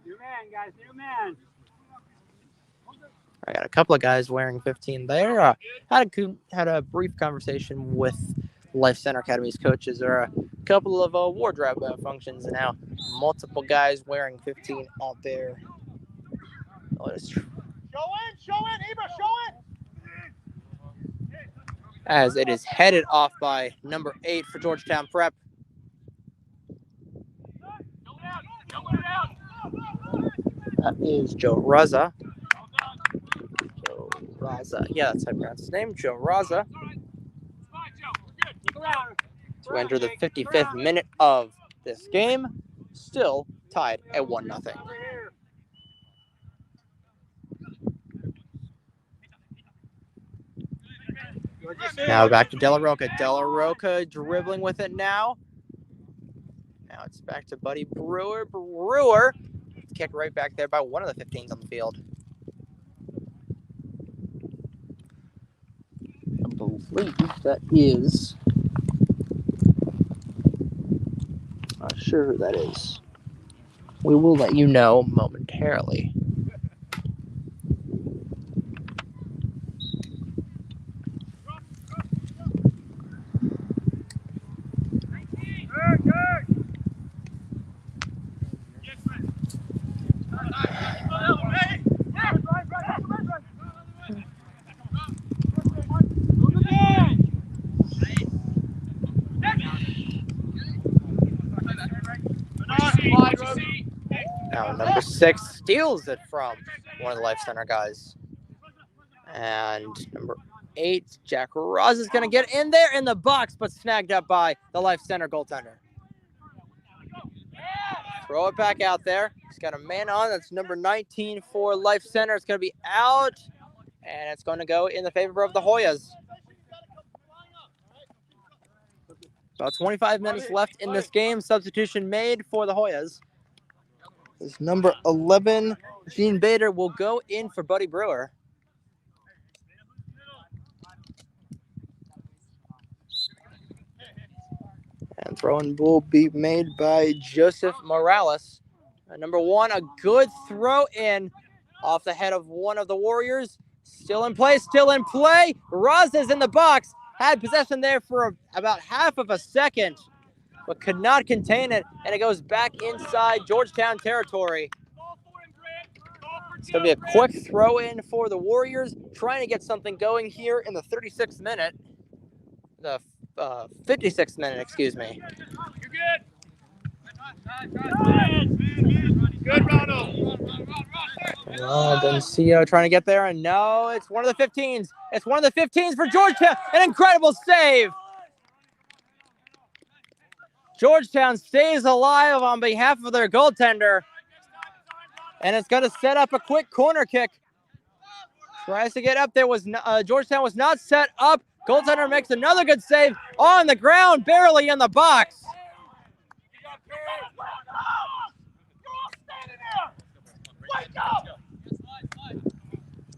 New man, guys, new man. I got a couple of guys wearing 15 there. Had a brief conversation with Life Center Academy's coaches. There are a couple of wardrobe functions, and now multiple guys wearing 15 out there. Show in, Ibra, show it. As it is headed off by number 8 for Georgetown Prep. That is Joe Raza. Yeah, that's how I pronounce his name. Joe Raza. To enter the 55th minute of this game. Still tied at 1-0. Now back to De La Roca. De La Roca dribbling with it now. Now it's back to Buddy Brewer. Brewer kicked right back there by one of the 15s on the field. I believe that is... Not sure who that is. We will let you know momentarily. Now number 6 steals it from one of the Life Center guys. And number 8, Jack Ross is going to get in there in the box, but snagged up by the Life Center goaltender. Throw it back out there. He's got a man on. That's number 19 for Life Center. It's going to be out, and it's going to go in the favor of the Hoyas. About 25 minutes left in this game. Substitution made for the Hoyas. This number 11, Gene Bader, will go in for Buddy Brewer. And throw-in will be made by Joseph Morales. Number 1, a good throw-in off the head of one of the Warriors. Still in play. Roz is in the box. Had possession there for about half of a second, but could not contain it, and it goes back inside Georgetown territory. It's going to be a quick throw-in for the Warriors, trying to get something going here in the 36th minute. The 56th minute, excuse me. You're good. Good, Ronald. Bencio trying to get there, and no, it's one of the 15s. It's one of the 15s for Georgetown. An incredible save. Georgetown stays alive on behalf of their goaltender, and it's going to set up a quick corner kick. Tries to get up there. Georgetown was not set up. Goaltender makes another good save on the ground, barely in the box.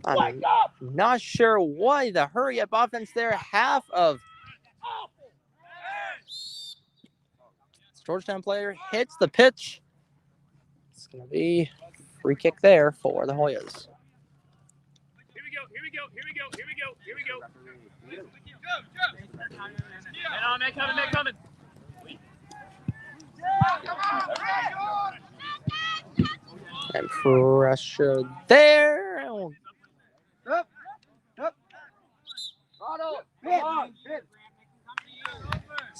I'm not sure why the hurry-up offense there. Half of Georgetown player hits the pitch. It's going to be a free kick there for the Hoyas. Here we go. Man coming. And pressure there.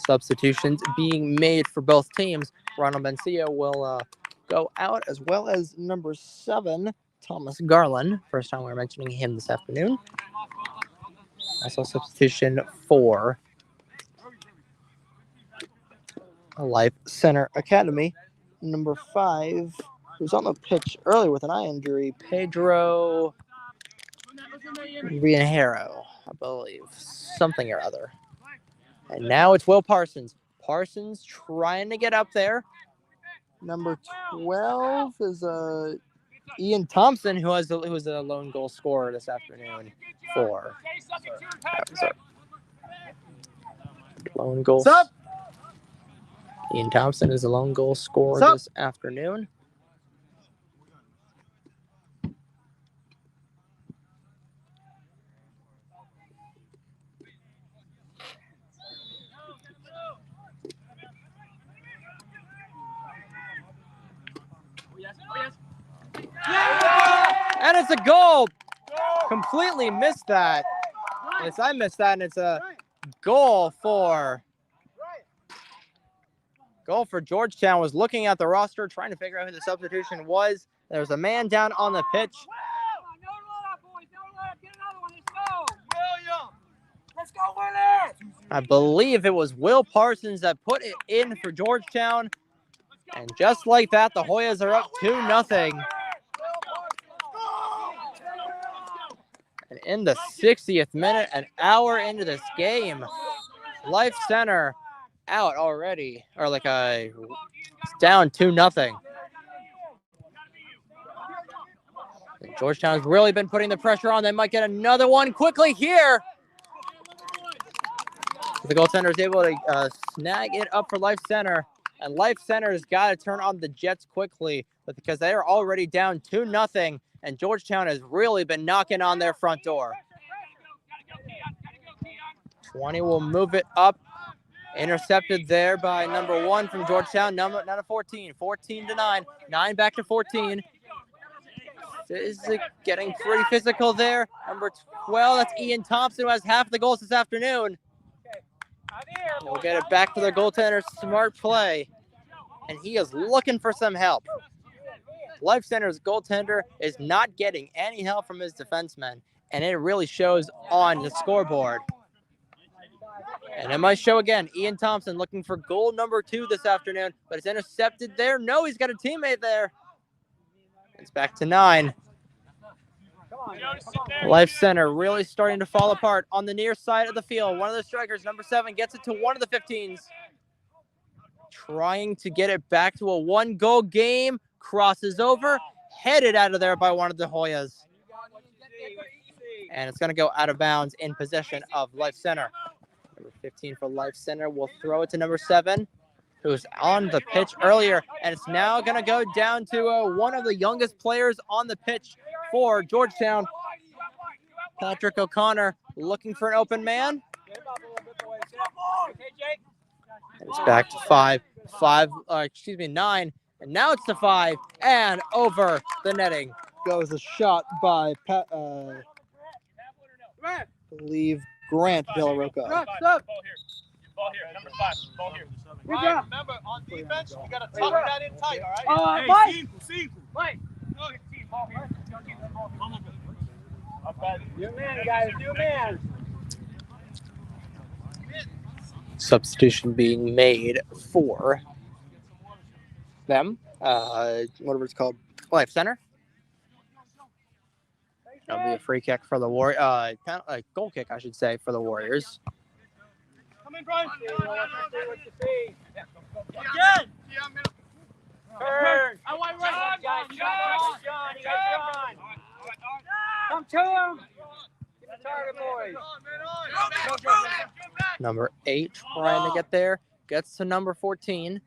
Substitutions being made for both teams. Ronald Bencio will go out, as well as number 7, Thomas Garland. First time we're mentioning him this afternoon. Also substitution for Life Center Academy. Number 5, who's on the pitch earlier with an eye injury, Pedro Rianjero, I believe. Something or other. And now it's Will Parsons. Parsons trying to get up there. Number 12 is Ian Thompson, who was a lone goal scorer this afternoon for lone goal. Ian Thompson is a lone goal scorer this afternoon. And it's a goal. Completely missed that. Yes, I missed that, and it's a goal for Georgetown. Was looking at the roster, trying to figure out who the substitution was. There's a man down on the pitch. I believe it was Will Parsons that put it in for Georgetown. And just like that, the Hoyas are up 2-0. And in the 60th minute, an hour into this game, Life Center out already, or it's down 2-0. Georgetown's really been putting the pressure on. They might get another one quickly here. The goaltender is able to snag it up for Life Center. And Life Center has got to turn on the Jets quickly, but because they are already down 2-0, and Georgetown has really been knocking on their front door. 20 will move it up. Intercepted there by number 1 from Georgetown, number 14. 14-9. 9 back to 14. Is it getting pretty physical there? Number 12, that's Ian Thompson, who has half the goals this afternoon. We'll get it back to their goaltender. Smart play. And he is looking for some help. Life Center's goaltender is not getting any help from his defensemen, and it really shows on the scoreboard. And it might show again. Ian Thompson looking for goal number 2 this afternoon, but it's intercepted there. No, he's got a teammate there. It's back to 9. Life Center really starting to fall apart on the near side of the field. One of the strikers, number 7, gets it to one of the 15s. Trying to get it back to a 1-goal game. Crosses over. Headed out of there by one of the Hoyas. And it's going to go out of bounds in possession of Life Center. Number 15 for Life Center will throw it to number 7, who's on the pitch earlier. And it's now going to go down to one of the youngest players on the pitch for Georgetown, Patrick O'Connor, looking for an open man. And it's back to 9. And now it's to 5. And over the netting goes a shot by, I believe, Grant De La Roca. Stop. Ball here, number 5. Ball here. Ryan, remember, on defense, you got to tuck that in tight, all right? Mike! Mike! Ball here. Do man, guys. Do man. Substitution being made for them. Whatever it's called. Life Center. That'll be a free kick for the Warriors. Goal kick, I should say, for the Warriors. Come in, Brian. What you see? Again! Turn. I want John, you guys John. Come to him. Get the target, boys. Number 8 trying to get there. Gets to number 14.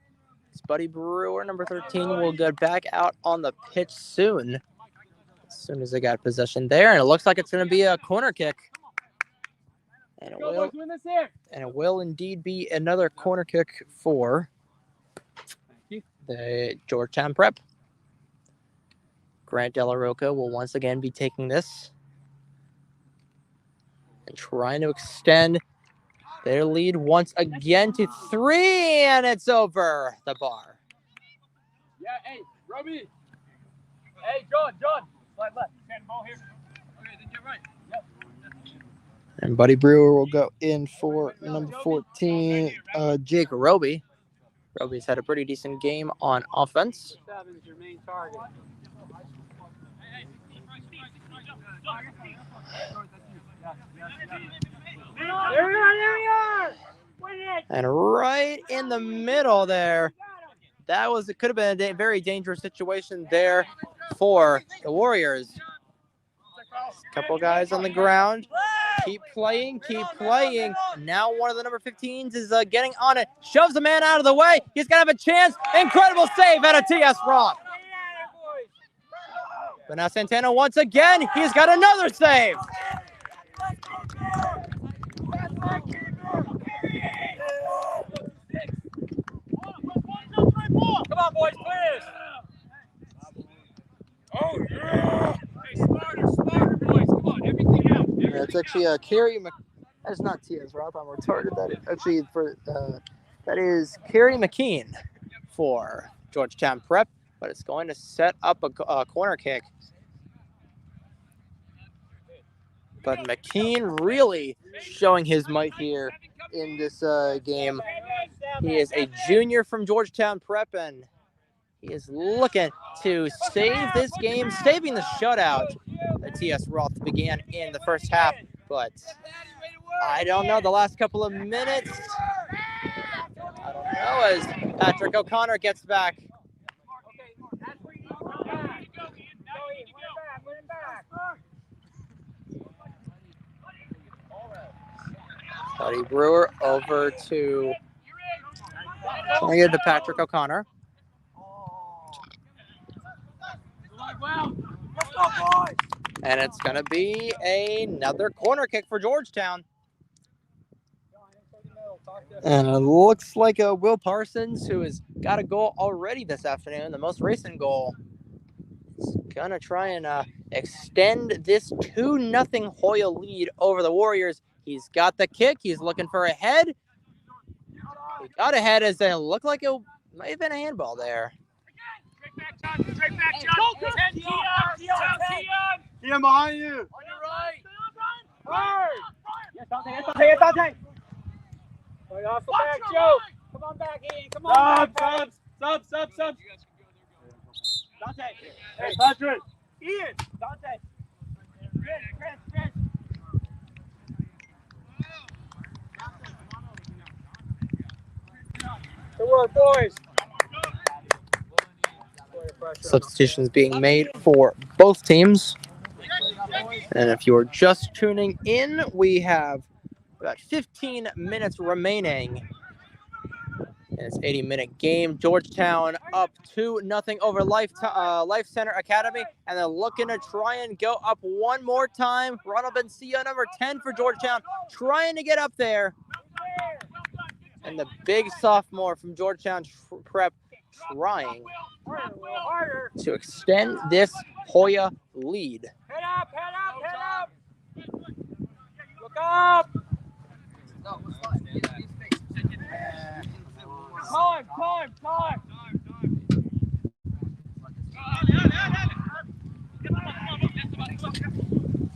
It's Buddy Brewer. Number 13 will get back out on the pitch soon. As soon as they got possession there. And it looks like it's going to be a corner kick. And it will indeed be another corner kick for the Georgetown Prep. Grant De La Roca will once again be taking this and trying to extend their lead once again to 3, and it's over the bar. Yeah, hey, Robbie. Hey, John. And Buddy Brewer will go in for number 14, Jake Roby. Roby's had a pretty decent game on offense. Your main target. There we are! And right in the middle there, it could have been a very dangerous situation there for the Warriors. A couple guys on the ground. Keep playing, keep playing. Now one of the number 15s is getting on it. Shoves the man out of the way. He's going to have a chance. Incredible save out of T.S. Roth. But now Santana once again. He's got another save. Come on, boys, please. Oh, yeah. Hey, smarter, boys. Come on, everything out. That's actually Kerry. That's not T.S. Roth. I'm retarded. That is actually that is Kerry McKean for Georgetown Prep, but it's going to set up a corner kick. But McKean really showing his might here in this game. He is a junior from Georgetown Prep, and he is looking to save this game, saving the shutout that T.S. Roth began in the first half. But I don't know, the last couple of minutes, I don't know, as Patrick O'Connor gets back. Buddy Brewer over to Patrick O'Connor. And it's going to be another corner kick for Georgetown. And it looks like Will Parsons, who has got a goal already this afternoon, the most recent goal, is going to try and extend this 2-0 Hoya lead over the Warriors. He's got the kick. He's looking for a head. He got a head as it looked like it might have been a handball there. Straight back, John. 10, Tion behind you. On your right. Hard. Yes, Dante. Right off the back, Joe. Come on back, Ian. Come on back. Sub. Dante. Hey, Patrick. Ian. Dante. Chris. Good work, boys. Substitutions being made for both teams. And if you're just tuning in, we have about 15 minutes remaining in this 80-minute game. Georgetown up 2-0 over Life Center Academy, and they're looking to try and go up one more time. Ronald Bencia, number 10 for Georgetown, trying to get up there. And the big sophomore from Georgetown Prep trying to extend this Hoya lead. Head up. Look up. Time.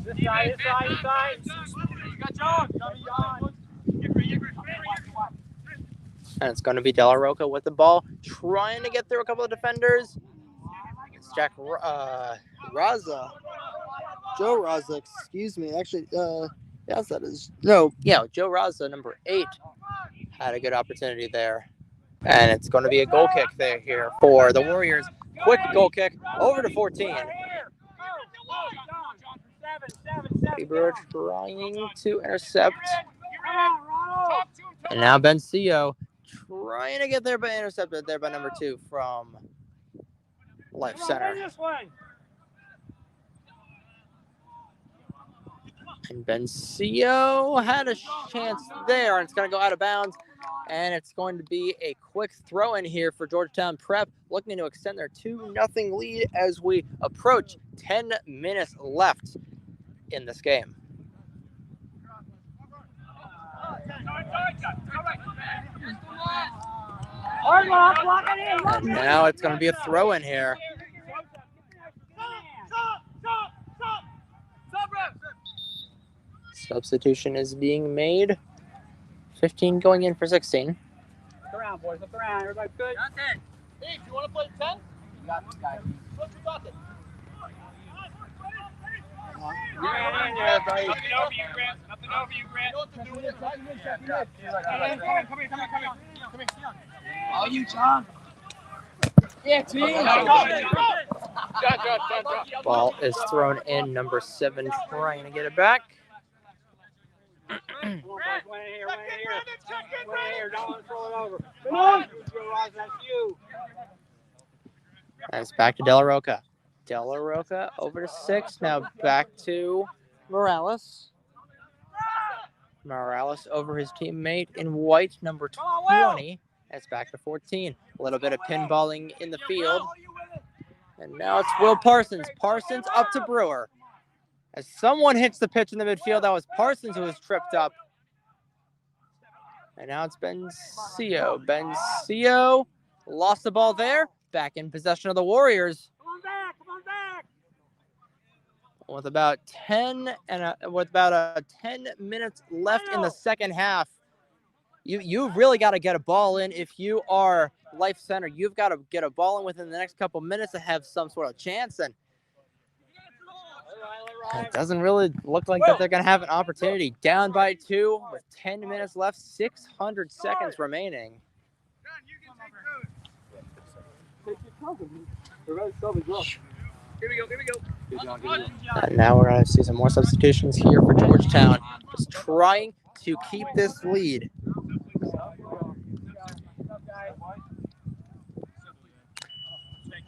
This side. You got John. And it's going to be De La Roca with the ball, trying to get through a couple of defenders. It's Joe Raza, excuse me. Actually, Joe Raza, number 8, had a good opportunity there. And it's going to be a goal kick here for the Warriors. Quick goal kick over to 14. Brewer trying to intercept. And now Bencia trying to get there, but intercepted there by number 2 from Life Center. And Bencia had a chance there, and it's going to go out of bounds. And it's going to be a quick throw in here for Georgetown Prep, looking to extend their 2-0 lead as we approach 10 minutes left in this game. And now it's going to be a throw in here. Substitution is being made. 15 going in for 16. Look around, boys. Look around. Everybody's good. Hey, do you want to play 10? You got this guy. What you got it? You're in there, buddy. Nothing over you, Grant. Nothing over you, Grant. You know what to do with it, right? Come here. Oh, you, John. Yeah, team. Ball is thrown in. Number 7 trying to get it back. Come on, boys. Win it here. Don't want to throw it over. Come on. That's you. And it's back to De La Roca. De La Roca over to 6. Now back to Morales. Morales over his teammate in white, number 20. It's back to 14. A little bit of pinballing in the field. And now it's Will Parsons. Parsons up to Brewer. As someone hits the pitch in the midfield, that was Parsons who was tripped up. And now it's Bencio. Bencio lost the ball there. Back in possession of the Warriors. Come on back. With about 10 minutes left in the second half. You've really got to get a ball in. If you are Life Center, you've got to get a ball in within the next couple minutes to have some sort of chance. And it doesn't really look like that they're going to have an opportunity. Down by 2 with 10 minutes left, 600 seconds remaining. Here we go. And now we're going to see some more substitutions here for Georgetown. Just trying to keep this lead.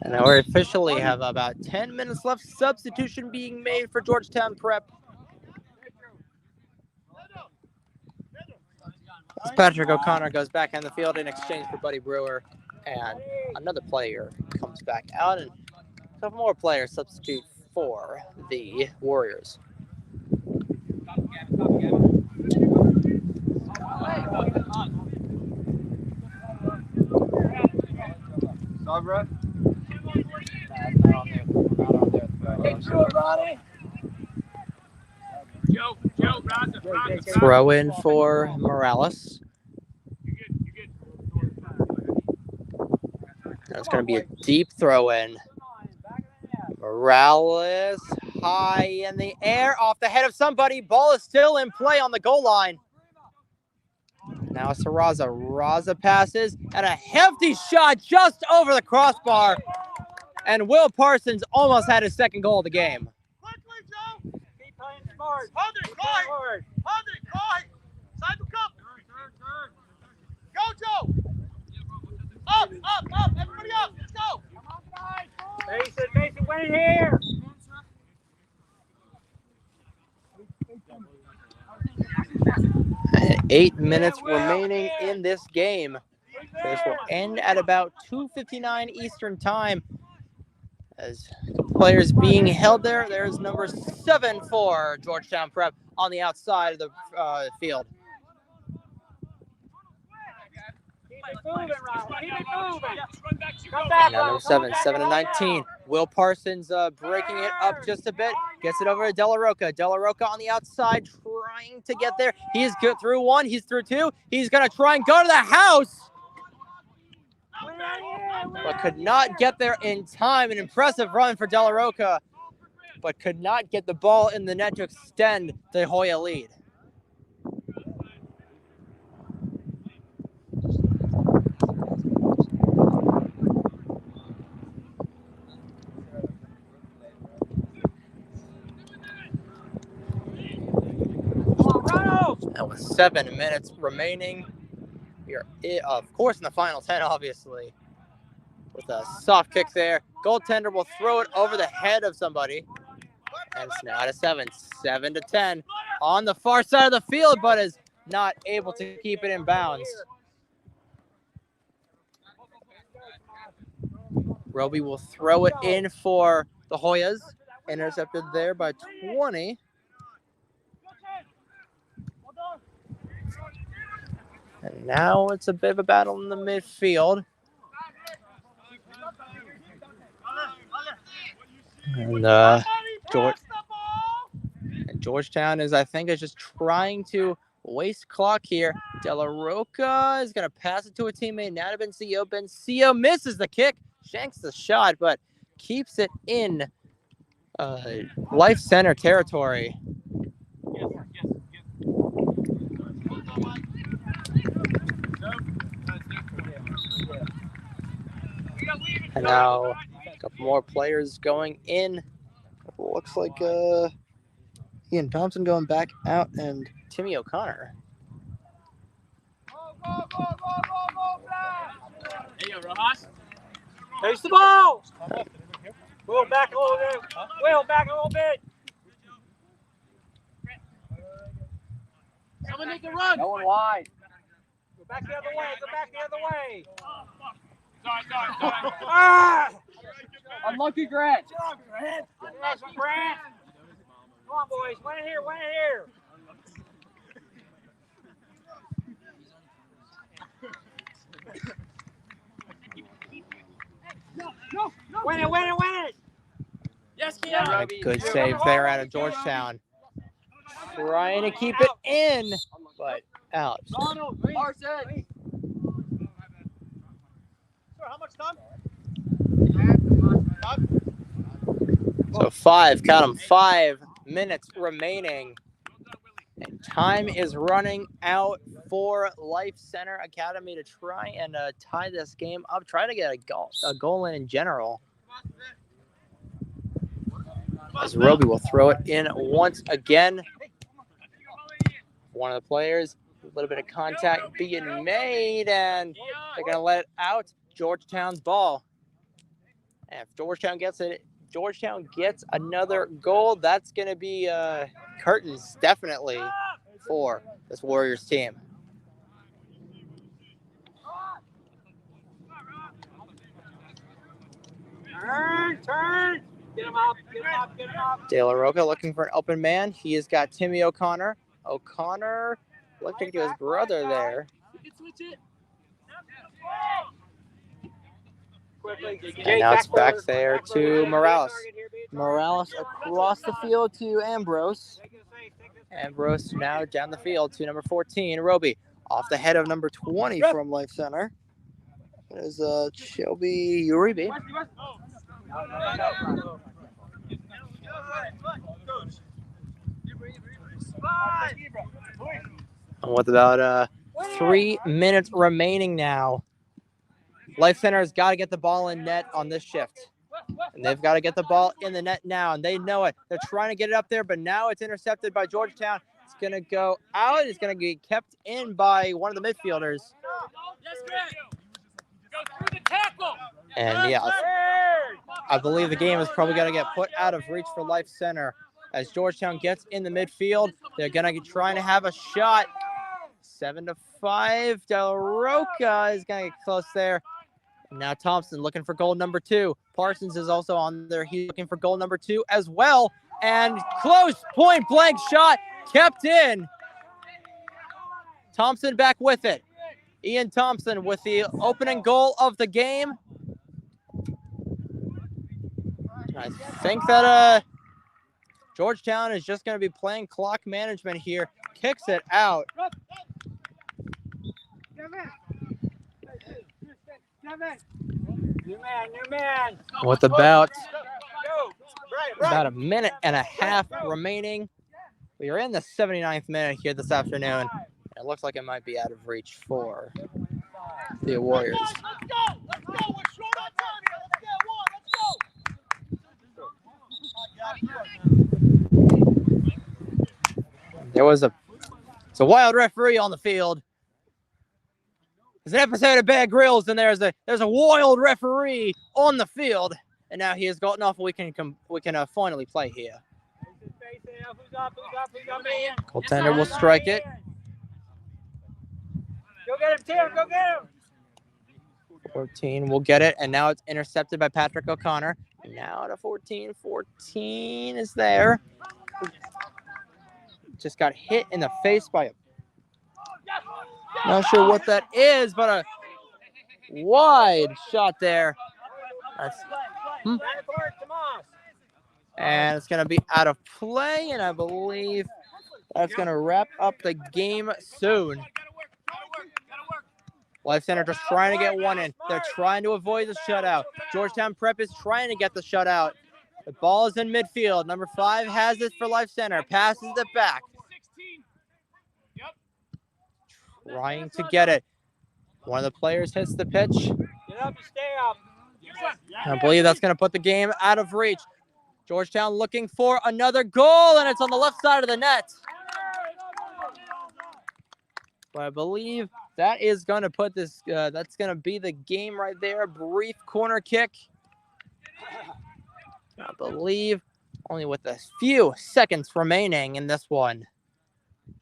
And now we officially have about 10 minutes left. Substitution being made for Georgetown Prep. As Patrick O'Connor goes back on the field in exchange for Buddy Brewer. And another player comes back out. And a couple more players substitute for the Warriors. Sabra. Throw in for Morales. That's going to be a deep throw in. Morales high in the air off the head of somebody. Ball is still in play on the goal line. Now it's to Raza. Raza passes and a hefty shot just over the crossbar. And Will Parsons almost had his second goal of the game. Quickly, Joe. Keep playing smart. Hold it, right. Side to cup. Go, Joe. Up. Everybody up. Let's go. Come on, guys. Mason, win it here. 8 minutes remaining in this game. This will end at about 2:59 Eastern time. As the players being held there, there's number 7 for Georgetown Prep on the outside of the field. Now number 7-19. Will Parsons breaking it up just a bit. Gets it over to De La Roca. De La Roca on the outside trying to get there. He's good through 1. He's through 2. He's going to try and go to the house. But could not get there in time. An impressive run for De La Roca. But could not get the ball in the net to extend the Hoya lead. And with 7 minutes remaining, we are, of course, in the final 10, obviously. With a soft kick there. Goaltender will throw it over the head of somebody. And it's now at a 7-10 on the far side of the field, but is not able to keep it in bounds. Roby will throw it in for the Hoyas. Intercepted there by 20. And now it's a bit of a battle in the midfield. And Georgetown is just trying to waste clock here. De La Roca is going to pass it to a teammate. Now to Bencio. Bencio misses the kick, shanks the shot, but keeps it in Life Center territory. And now a couple more players going in. Looks like Ian Thompson going back out and Timmy O'Connor. Hey, yo, Rojas. Face the ball. Wheel back a little bit. Wheel back a little bit. Someone make a run. Going wide. Go back the other way. Go back the other way. Sorry. Ah! Unlucky Grant. Grant. Grant. Come on, boys. Win it here. Win it here. Win it. Win it. Win it. Yes, Keon. Good save there out of Georgetown. Trying to keep it in, but out. Larson. Sir, how much time? So 5 minutes remaining. And time is running out for Life Center Academy to try and tie this game up. Try to get a goal in general. As Roby will throw it in once again. One of the players, a little bit of contact being made, and they're going to let it out. Georgetown's ball. And if Georgetown gets another goal, that's going to be curtains definitely for this Warriors team. Turn. Get him up. De La Roca looking for an open man. He has got Timmy O'Connor. O'Connor looking to his brother there. And now it's back there to Morales. Morales across the field to Ambrose. Ambrose now down the field to number 14, Roby. Off the head of number 20 from Life Center. There's Shelby Uribe. And with about 3 minutes remaining now, Life Center has got to get the ball in net on this shift. And they've got to get the ball in the net now, and they know it. They're trying to get it up there, but now it's intercepted by Georgetown. It's going to go out. It's going to get kept in by one of the midfielders. And yeah, I believe the game is probably going to get put out of reach for Life Center. As Georgetown gets in the midfield, they're going to be trying to have a shot. 7-5. De La Roca is going to get close there. And now Thompson looking for goal number 2. Parsons is also on there. He's looking for goal number 2 as well. And close point blank shot kept in. Thompson back with it. Ian Thompson with the opening goal of the game. I think that Georgetown is just going to be playing clock management here. Kicks it out. New man. With about a minute and a half remaining. We are in the 79th minute here this afternoon. It looks like it might be out of reach for the Warriors. Let's go. We're short on time here. Let's go. It's a wild referee on the field. There's an episode of Bad Grills, and there's a wild referee on the field, and now he has gotten off. We can finally play here. Goaltender will strike it. Go get him, Tim. Go get him. 14 will get it, and now it's intercepted by Patrick O'Connor. Now to 14. 14 is there. Just got hit in the face by a... Not sure what that is, but a wide shot there. And it's going to be out of play, and I believe that's going to wrap up the game soon. Life Center just trying to get one in. They're trying to avoid the shutout. Georgetown Prep is trying to get the shutout. The ball is in midfield. Number 5 has it for Life Center. Passes it back. Trying to get it. One of the players hits the pitch. Get up and stay up. I believe that's going to put the game out of reach. Georgetown looking for another goal, and it's on the left side of the net. But I believe that is going to put this, that's going to be the game right there. Brief corner kick. I believe only with a few seconds remaining in this one.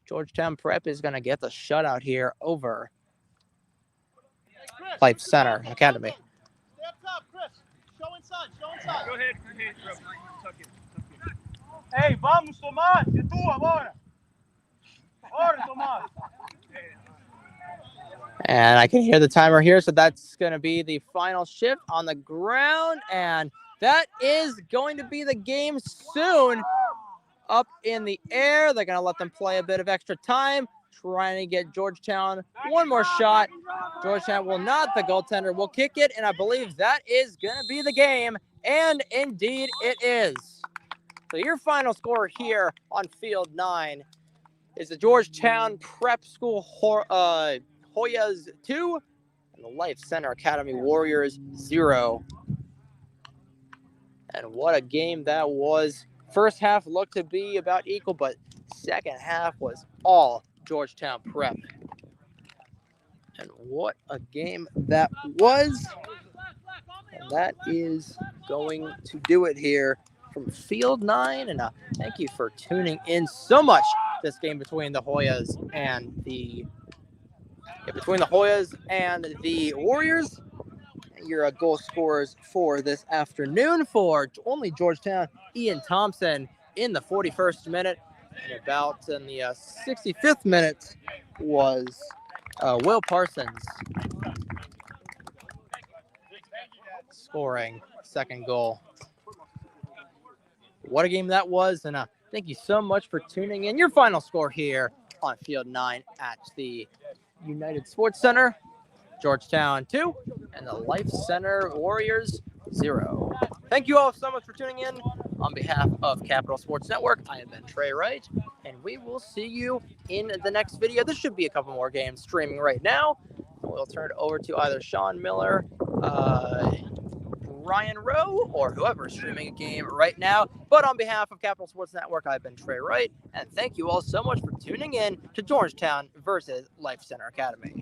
Georgetown Prep is going to get the shutout here over Life Center Academy. Step up, Chris. Show inside, show inside. Go ahead. Tuck it. Hey, vamos, Tomás. É tu agora. Bora, Tomás. And I can hear the timer here, so that's going to be the final shift on the ground. And that is going to be the game soon. Up in the air. They're going to let them play a bit of extra time, trying to get Georgetown one more shot. Georgetown will not. The goaltender will kick it, and I believe that is going to be the game. And indeed it is. So your final score here on Field 9 is the Georgetown Prep School Hoyas 2 and the Life Center Academy Warriors 0. And what a game that was. First half looked to be about equal, but second half was all Georgetown Prep. And what a game that was. And that is going to do it here from Field 9. And thank you for tuning in so much this game between the Hoyas and the Warriors. Your goal scorers for this afternoon for only Georgetown, Ian Thompson in the 41st minute. And about in the 65th minute was Will Parsons scoring second goal. What a game that was. And thank you so much for tuning in. Your final score here on Field 9 at the United Sports Center. Georgetown 2 and the Life Center Warriors 0. Thank you all so much for tuning in. On behalf of Capital Sports Network, I have been Trey Wright, and we will see you in the next video. There should be a couple more games streaming right now. We'll turn it over to either Sean Miller, Ryan Rowe, or whoever is streaming a game right now. But on behalf of Capital Sports Network, I've been Trey Wright, and thank you all so much for tuning in to Georgetown versus Life Center Academy.